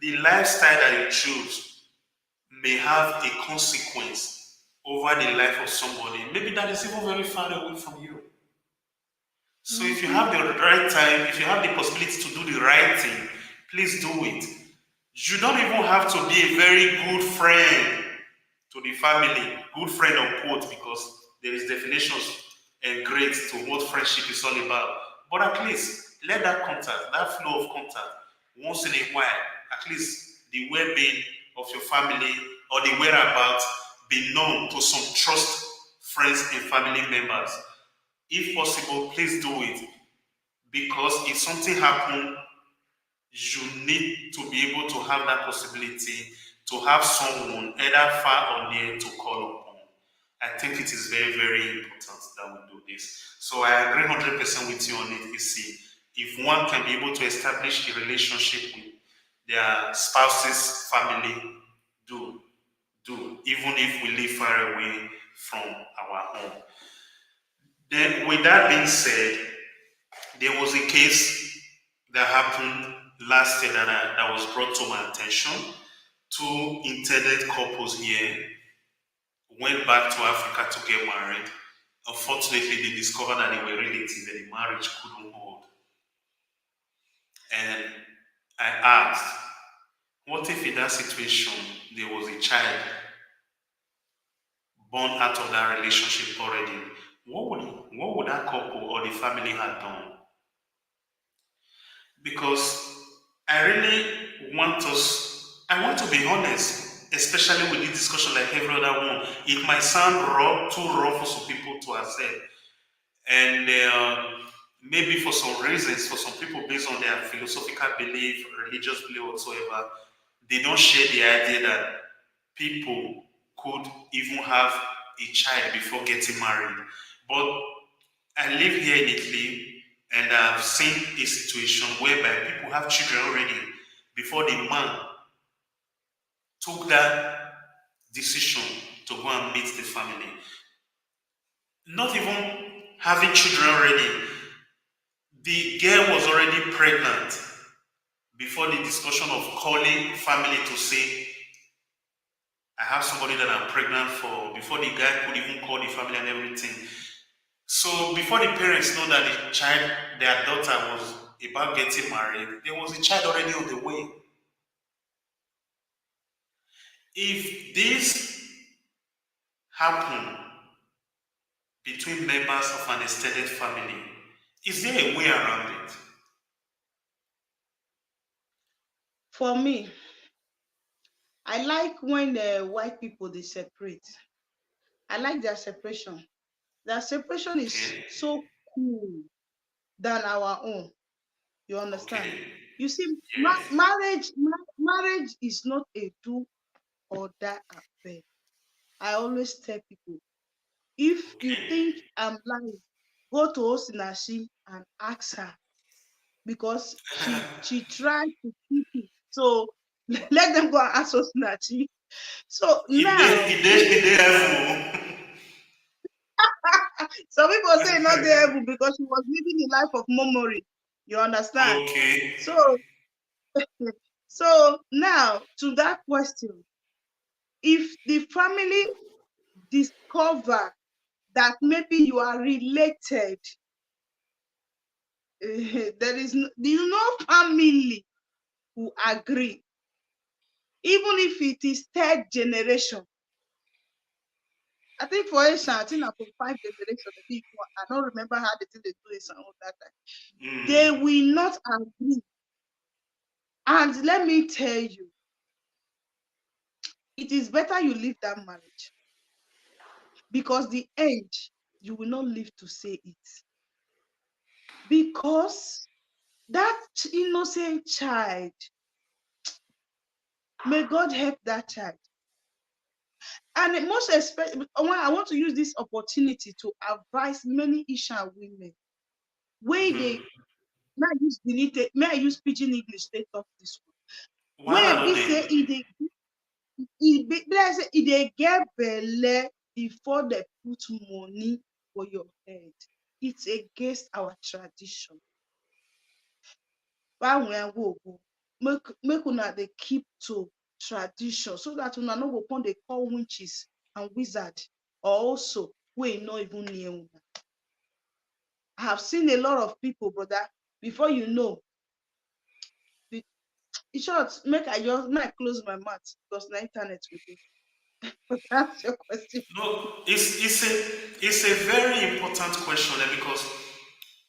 The lifestyle that you choose may have a consequence over the life of somebody. Maybe that is even very far away from you. So if you
Mhm.
have the right time, if you have the possibility to do the right thing, please do it. You don't even have to be a very good friend to the family, good friend unquote, because there is definitions and grades to what friendship is all about. But at least let that contact, that flow of contact, once in a while, at least the well-being of your family or the whereabouts be known to some trust friends and family members. If possible, please do it, because if something happens, you need to be able to have that possibility to have someone either far or near to call upon. I think it is very, very important that we do this. So I agree 100% with you on it. You see, if one can be able to establish a relationship with their spouse's family, do, even if we live far away from our home. Then, with that being said, there was a case that happened last year that was brought to my attention. Two intended couples here went back to Africa to get married. Unfortunately, they discovered that they were relatives and the marriage couldn't hold. And I asked, what if in that situation there was a child born out of that relationship already? What would that couple or the family have done? Because I want to be honest, especially with this discussion like every other one. It might sound too raw for some people to accept. And maybe for some reasons, for some people, based on their philosophical belief, religious belief whatsoever, they don't share the idea that people could even have a child before getting married. But I live here in Italy, and I've seen a situation whereby people have children already before the man took that decision to go and meet the family. Not even having children already, the girl was already pregnant before the discussion of calling family to say, I have somebody that I'm pregnant for, before the guy could even call the family and everything. So before the parents know that their daughter was about getting married, there was a child already on the way. If this happen between members of an extended family, is there a way around it?
For me, I like when white people they separate. I like their separation. Their separation is
Okay,
so cool than our own. You understand?
okay,
You see,
yes,
marriage is not a do or die affair. I always tell people, If you
Okay.
think I'm lying, go to Osinachi and ask her, because she tried to keep it. So let them go and ask Osinachi. So now,
It they have
some people say not there because she was living a life of memory. You understand?
Okay.
So, so now to that question, if the family discover that maybe you are related, there is no family who agree, even if it is third generation. I think for Asian, I think for 5 generations, I don't remember how they did do it all that time. They
Mm.
will not agree. And let me tell you, it is better you leave that marriage, because the end, you will not live to say it. Because that innocent child, may God help that child. And most especially, I want to use this opportunity to advise many Asian women, where they,
Mm-hmm.
may I use pidgin English, they talk this one.
Wahala
Where
no
we
dey.
say it they get belle before they put money for your head. It's against our tradition. Make una they keep to tradition, so that una no go come they call witches and wizard, or also we no even near una. I have seen a lot of people, brother. Before you know, in short, make I close my mouth, because the internet will do. That's your question.
No, it's a very important question because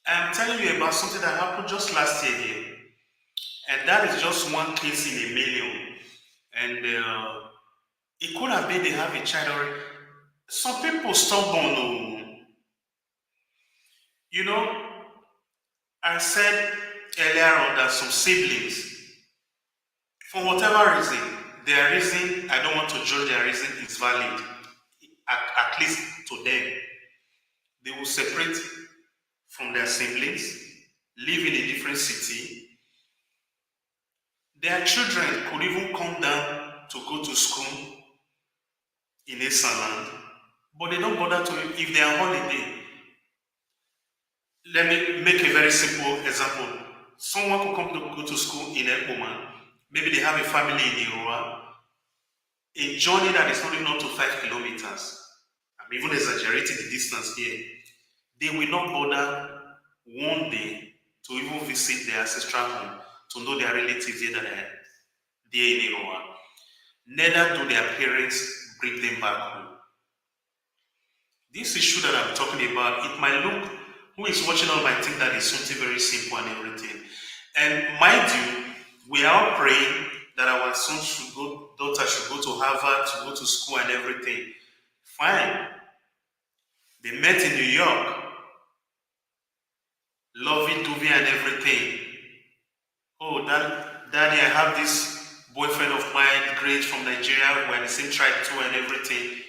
I'm telling you about something that happened just last year here, and that is just one case in a million. And it could have been they have a child already. Some people stubborn. Oh. You know, I said earlier on that some siblings, for whatever reason, their reason, I don't want to judge their reason, is valid. At least to them. They will separate from their siblings, live in a different city. Their children could even come down to go to school in a land, but they don't bother to, if they are on holiday. Let me make a very simple example. Someone could come to go to school in Ekpoma. Maybe they have a family in Iroa. A journey that is not even up to 5 kilometers. I'm even exaggerating the distance here. They will not bother one day to even visit their ancestral home to know their relatives here that are there in Iroa. Neither do their parents bring them back home. This issue that I'm talking about, it might look, who is watching on might think that it's something very simple and everything. And mind you, we are all praying that our son should go, daughter should go to Harvard, to go to school and everything. Fine. They met in New York, lovey-dovey and everything. Oh, daddy, I have this boyfriend of mine, great from Nigeria, we're the same tribe too and everything.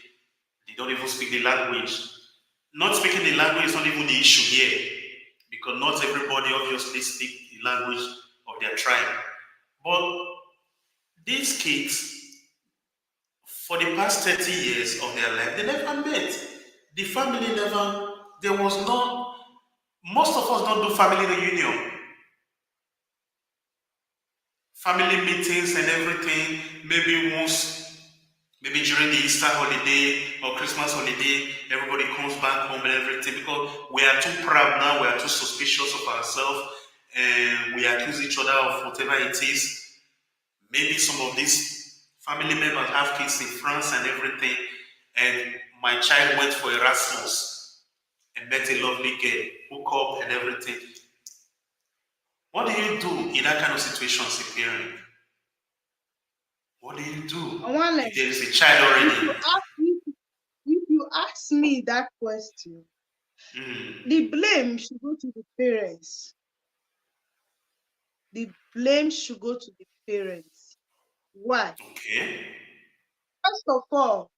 They don't even speak the language. Not speaking the language is not even the issue here, because not everybody obviously speak the language of their tribe. But these kids, for the past 30 years of their life, they never met. The family never, there was no, most of us don't do family reunion, family meetings and everything, maybe once, maybe during the Easter holiday or Christmas holiday, everybody comes back home and everything, because we are too proud now, we are too suspicious of ourselves, and we accuse each other of whatever it is. Maybe some of these family members have kids in France and everything, and my child went for Erasmus and met a lovely girl, hook up and everything. What do you do in that kind of situation as a parent? What do you do
I want,
if there is a child
if
already?
you ask me, if you ask me that question, the
Mm,
blame should go to the parents. The blame should go to the parents. Why?
okay.
First of all,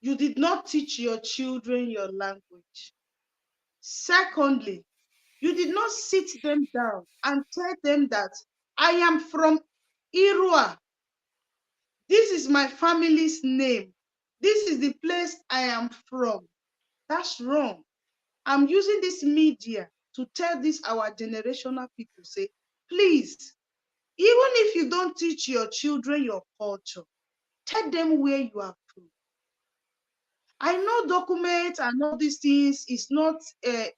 you did not teach your children your language. Secondly, you did not sit them down and tell them that I am from Irua. This is my family's name. This is the place I am from. That's wrong. I'm using this media to tell this our generational people, say, please, even if you don't teach your children your culture, tell them where you are from. I know documents and all these things is not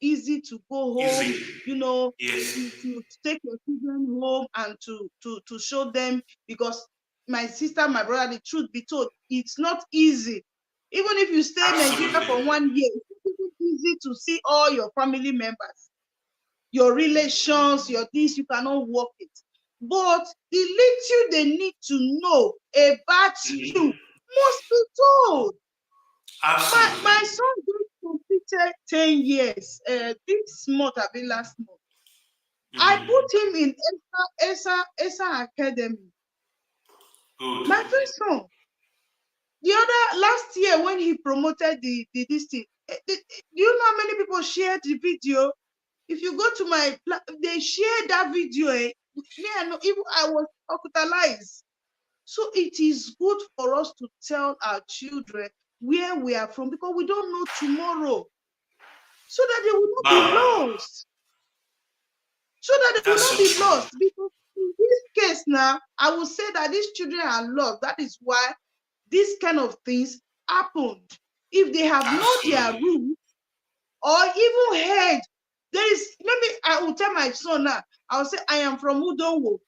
easy to go home,
Easy.
you know,
Yes.
to take your children home and to show them, because my sister, my brother, the truth be told, it's not easy. Even if you stay in Nigeria
Absolutely.
for 1 year, it's not easy to see all your family members, your relations, your this, you cannot work it. But the little they need to know about you
Mhm.
must be told. My
Absolutely.
son just completed 10 years this month, I mean last month. I
Mhm.
put him in ESA Academy.
Good.
My first son, the other last year when he promoted the this thing, do you know how many people shared the video? If you go to my, they shared that video. Me, I know, even I was hospitalized. So it is good for us to tell our children where we are from, because we don't know tomorrow, so that they will not be
Bam.
lost. So that they will
That's
not
so
be
true.
lost. Because in this case now, I will say that these children are lost. That is why these kind of things happened. If they have known their
Absolutely.
roots or even heard, there is, maybe I will tell my son now, I will say, I am from Udonwo.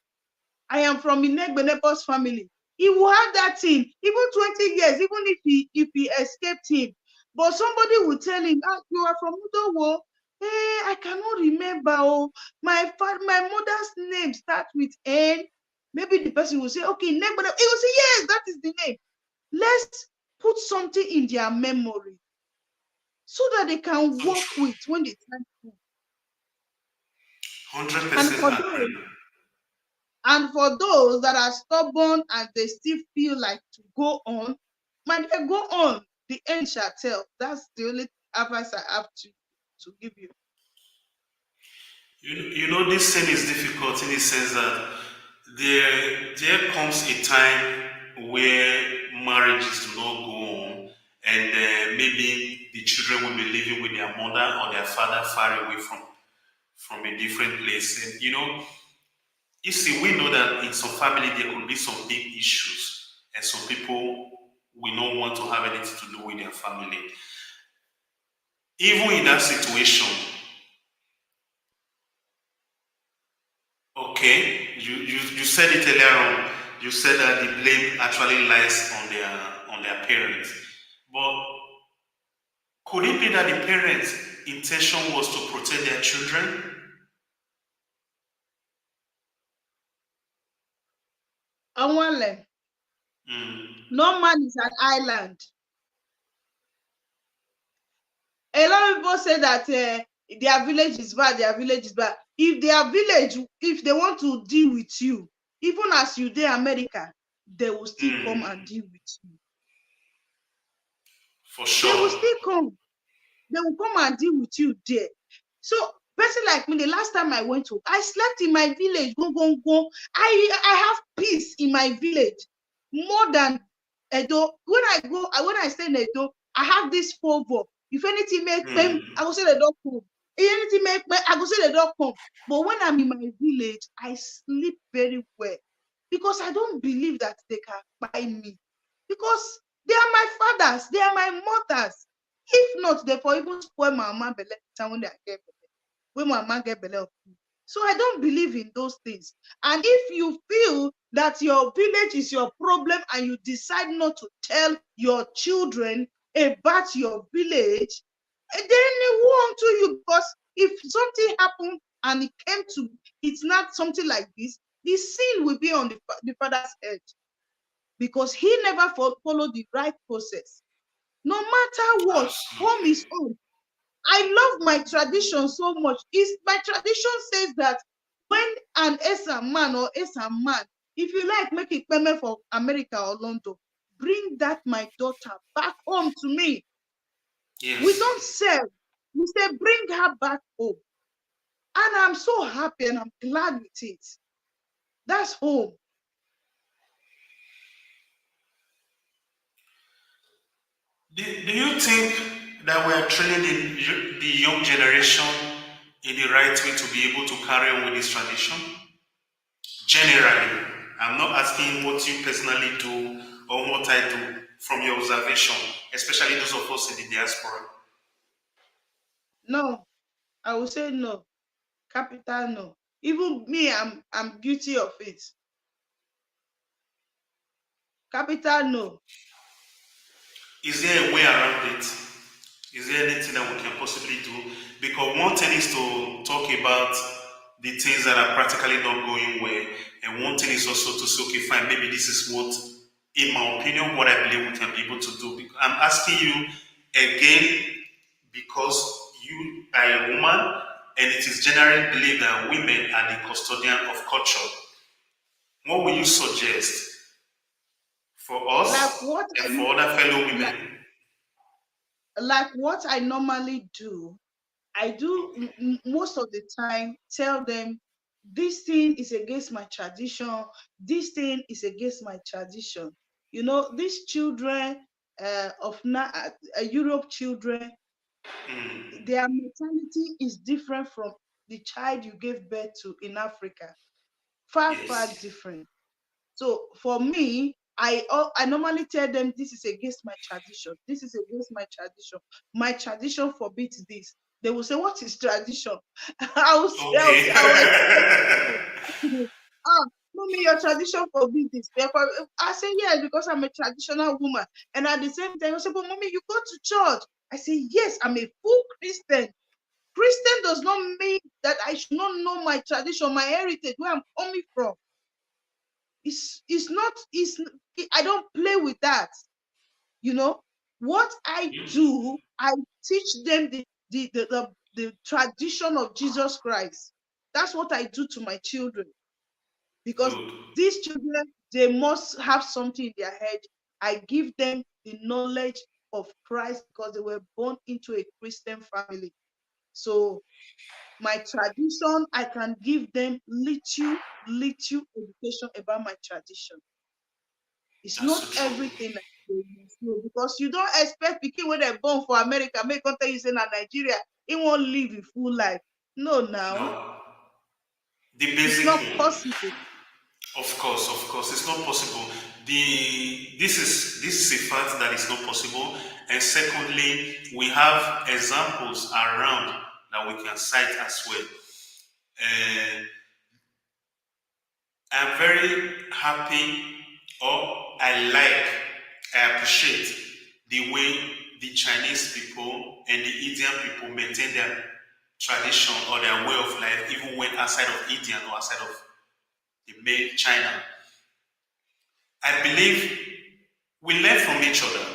I am from Inegbenepo's family. He will have that thing, even 20 years, even if he escaped him. But somebody will tell him, ah, you are from Udowo. Hey, I cannot remember. Oh, my mother's name starts with N. Maybe the person will say, okay, Inegbene. He will say, yes, that is the name. Let's put something in their memory so that they can
So
work
true.
with when they time come. And
100%
for those
agree.
And for those that are stubborn and they still feel like to go on, man, they go on. The end shall tell. That's the only advice I have to give you.
You know, this thing is difficult in the sense that there comes a time where marriages do not go on, and maybe the children will be living with their mother or their father far away from a different place. And you see, we know that in some family there could be some big issues, and some people will not want to have anything to do with their family. Even in that situation, okay, you said it earlier on. You said that the blame actually lies on their parents. But could it be that the parents' intention was to protect their children?
Anwale,
Mm,
no man is an island. A lot of people say that their village is bad, their village is bad. If their village, if they want to deal with you, even as you dey America, they will still come
mm,
and deal with you.
for
They will
sure.
still come. They will come and deal with you there. So person like me, the last time I went to, I slept in my village. Go, go, go. I have peace in my village more than Edo. When I stay in Edo, I have this favor. If anything make them,
Mm,
I go say the dog come. If anything make me, I go say the dog come. But when I'm in my village, I sleep very well because I don't believe that they can buy me, because they are my fathers, they are my mothers. If not, they for even spoil my mama belle time when they get belle, when my mama get belle of me. So I don't believe in those things. And if you feel that your village is your problem and you decide not to tell your children about your village, then woe unto you, because if something happened and it came to, it's not something like this, the sin will be on the father's head, because he never followed the right process. No matter what, home
absolutely.
is home. I love my tradition so much. My tradition says that when an Esa man or Esa man, if you like, make it payment for America or London, bring that my daughter back home to me. We
Yes.
don't sell. We say, bring her back home. And I'm so happy and I'm glad with it. That's home.
Do you think that we are training the young generation in the right way to be able to carry on with this tradition? Generally, I'm not asking what you personally do or what I do from your observation, especially those of us in the diaspora.
No, I will say no. Capital no. Even me, I'm guilty of it. Capital no.
Is there a way around it? Is there anything that we can possibly do? Because one thing is to talk about the things that are practically not going well, and one thing is also to say, okay, fine, maybe this is what, in my opinion, what I believe we can be able to do. I'm asking you again because you are a woman, and it is generally believed that women are the custodian of culture. What will you suggest for
Like
us
what
and
I
for other fellow
like,
women?
like what I normally do. I do
Okay.
most of the time tell them this thing is against my tradition. This thing is against my tradition. You know, these children Europe children,
Mm,
their mentality is different from the child you gave birth to in Africa. Far, far
yes.
different. So for me, I normally tell them this is against my tradition. This is against my tradition. My tradition forbids this. They will say, "What is tradition?"
Okay.
I will explain to them. Ah, mommy, your tradition forbids this. Therefore, I say yes because I'm a traditional woman. And at the same time, I say, "But mommy, you go to church." I say, "Yes, I'm a full Christian." Christian does not mean that I should not know my tradition, my heritage, where I'm coming from. It's not it's I don't play with that. You know what I
Mm,
do, I teach them the tradition of Jesus Christ. That's what I do to my children, because
good.
these children, they must have something in their head. I give them the knowledge of Christ because they were born into a Christian family. So my tradition, I can give them little education about my tradition. It's
That's
not
so true.
everything that they must know, because you don't expect pikin when they're born for America make come tell you say na Nigeria he won't live a full life. No, now
No, the
it's
basic
not
one.
possible.
Of course, it's not possible. This is a fact that is not possible. And secondly, we have examples around that we can cite as well. And I'm very happy, or I appreciate the way the Chinese people and the Indian people maintain their tradition or their way of life, even when outside of India or outside of the main China. I believe we learn from each other.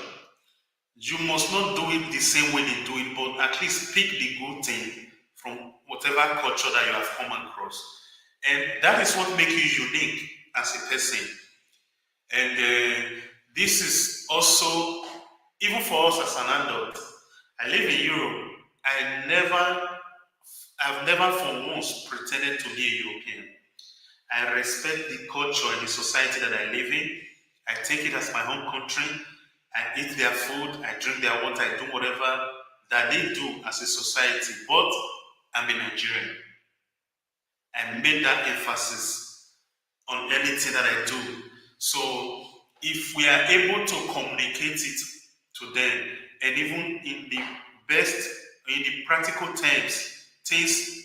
You must not do it the same way they do it, but at least pick the good thing from whatever culture that you have come across. And that is what makes you unique as a person. And this is also, even for us as an adult, I live in Europe. I've never for once pretended to be a European. I respect the culture and the society that I live in. I take it as my home country. I eat their food, I drink their water, I do whatever that they do as a society. But I'm a Nigerian. I made that emphasis on anything that I do. So if we are able to communicate it to them, and even in the best, in the practical terms, things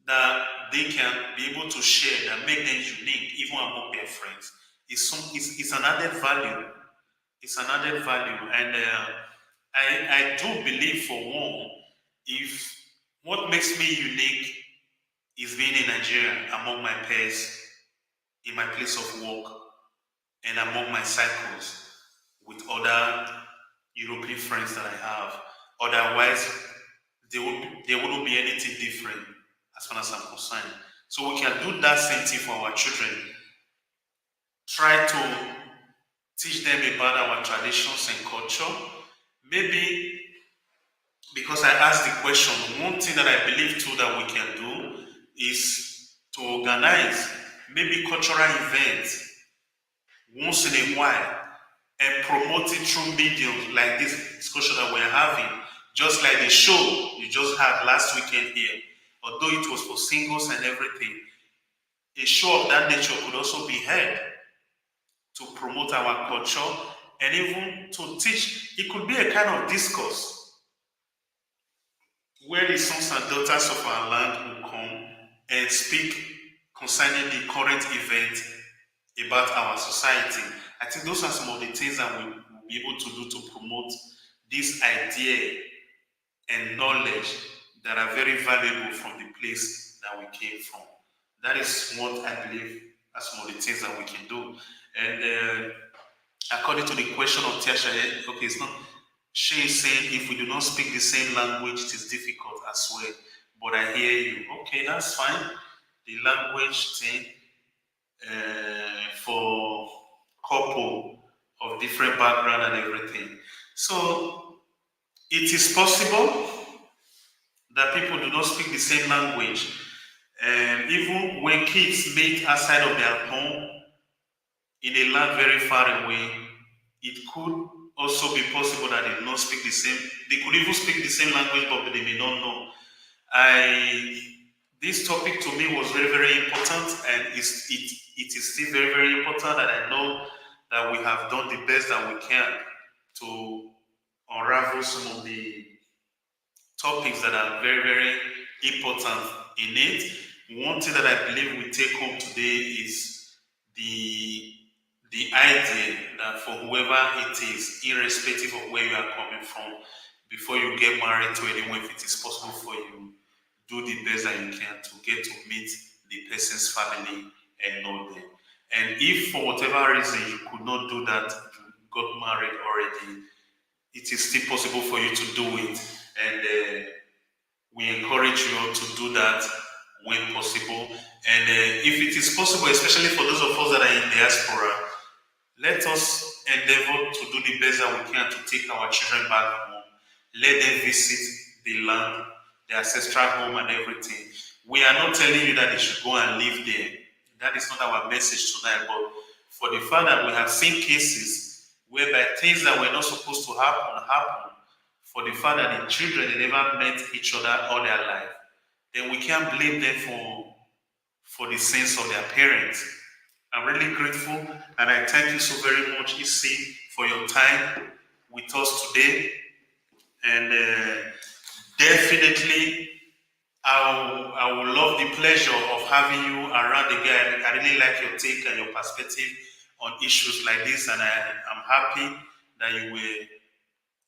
that they can be able to share that make them unique even among their friends, it's an added value. It's an added value. And I do believe, for one, if what makes me unique is being a Nigerian among my peers, in my place of work, and among my cycles with other European friends that I have. Otherwise, there wouldn't be anything different as far as I'm concerned. So we can do that same thing for our children. Try to teach them about our traditions and culture. Maybe because I asked the question, one thing that I believe too that we can do is to organize maybe cultural events once in a while and promote it through mediums like this discussion that we're having, just like the show you just had last weekend here. Although it was for singles and everything, a show of that nature could also be held to promote our culture and even to teach. It could be a kind of discourse where the sons and daughters of our land will come and speak concerning the current event about our society. I think those are some of the things that we will be able to do to promote this idea and knowledge that are very valuable from the place that we came from. That is what I believe are some of the things that we can do. And according to the question of Tiasha, okay, it's not. She is saying if we do not speak the same language, it is difficult as well. But I hear you. Okay, that's fine. The language thing for couple of different background and everything. So it is possible that people do not speak the same language. And even when kids meet outside of their home in a land very far away, it could also be possible that they do not speak the same. They could even speak the same language, but they may not know. I This topic to me was very very important, and it is still very very important. And I know that we have done the best that we can to unravel some of the topics that are very, very important in it. One thing that I believe we take home today is the the idea that for whoever it is, irrespective of where you are coming from, before you get married to anyone, if it is possible for you, do the best that you can to get to meet the person's family and know them. And if for whatever reason you could not do that, you got married already, it is still possible for you to do it. And we encourage you all to do that when possible. And if it is possible, especially for those of us that are in diaspora, let us endeavor to do the best that we can to take our children back home. Let them visit the land, the ancestral home, and everything. We are not telling you that they should go and live there. That is not our message tonight. But for the fact that we have seen cases whereby things that were not supposed to happen, for the fact that the children they never met each other all their life, then we can't blame them for the sins of their parents. I'm really grateful and I thank you so very much, Isi, for your time with us today. And definitely, I will love the pleasure of having you around again. I really like your take and your perspective on issues like this, and I'm happy that you were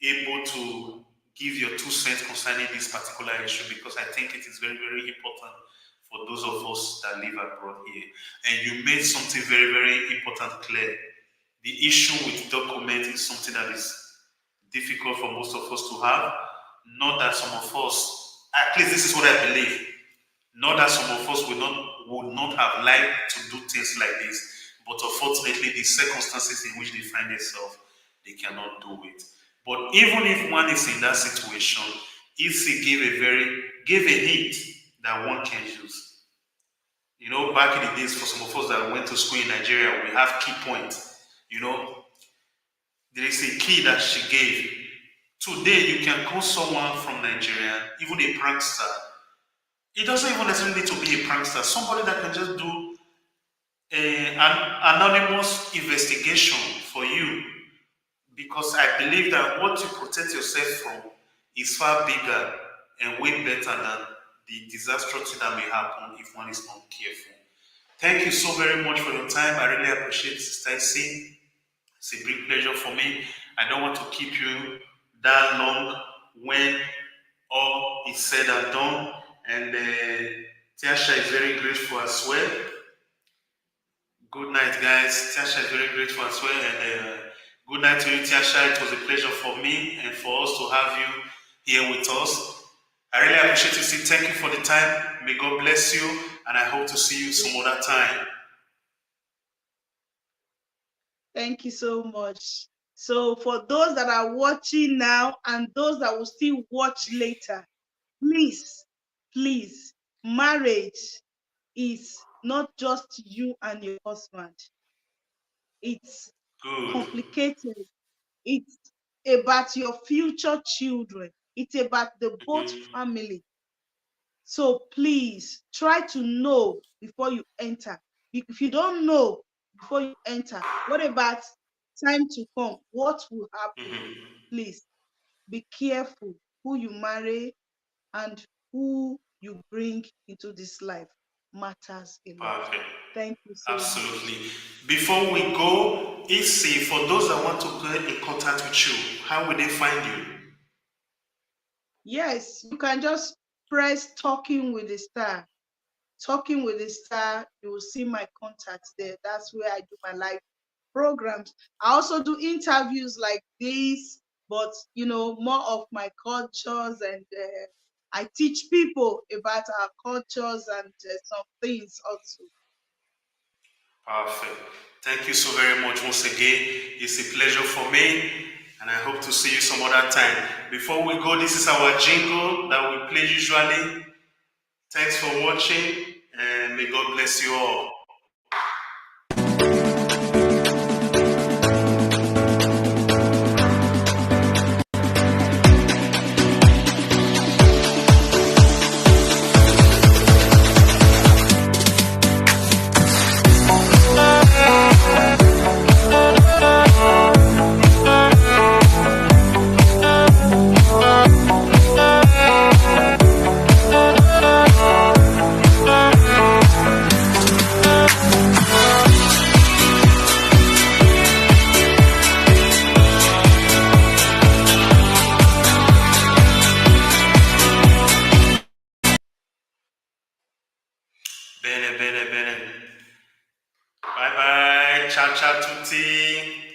able to give your 2 cents concerning this particular issue because I think it is very, very important for those of us that live abroad here. And you made something very, very important clear. The issue with document is something that is difficult for most of us to have. Not that some of us, at least this is what I believe, not that some of us would not have liked to do things like this, but unfortunately, the circumstances in which they find themselves, they cannot do it. But even if one is in that situation, if he give a hint that one can use. You know, back in the days, for some of us that went to school in Nigeria, we have key points. You know, there is a key that she gave. Today, you can call someone from Nigeria, even a prankster. It doesn't even necessarily need to be a prankster. Somebody that can just do an anonymous investigation for you. Because I believe that what you protect yourself from is far bigger and way better than the disastrous thing that may happen if one is not careful. Thank you so very much for your time. I really appreciate it, Stacy. It's a big pleasure for me. I don't want to keep you that long when all is said and done. And Tiasha is very grateful as well. Good night, guys. Tiasha is very grateful as well. And good night to you, Tiasha. It was a pleasure for me and for us to have you here with us. I really appreciate you. Thank you for the time. May God bless you. And I hope to see you some other time.
Thank you so much. So, for those that are watching now and those that will still watch later, please, please, marriage is not just you and your husband. It's
Good.
complicated. It's about your future children. It's about the both
Mhm.
family. So please try to know before you enter. If you don't know before you enter, what about time to come? What will happen?
Mhm.
Please be careful who you marry and who you bring into this life matters a lot.
Perfect.
Thank you so much.
Absolutely. Before we go, Issy, for those that want to get in contact with you, how will they find you?
Yes, you can just press talking with the star. Talking with the star, you will see my contacts there. That's where I do my live programs. I also do interviews like this, but more of my cultures, and I teach people about our cultures and some things also.
Perfect. Thank you so very much once again. It's a pleasure for me, and I hope to see you some other time. Before we go, this is our jingle that we play usually. Thanks for watching, and may God bless you all. Bene, bene, bene. Bye bye. Ciao, ciao, tutti.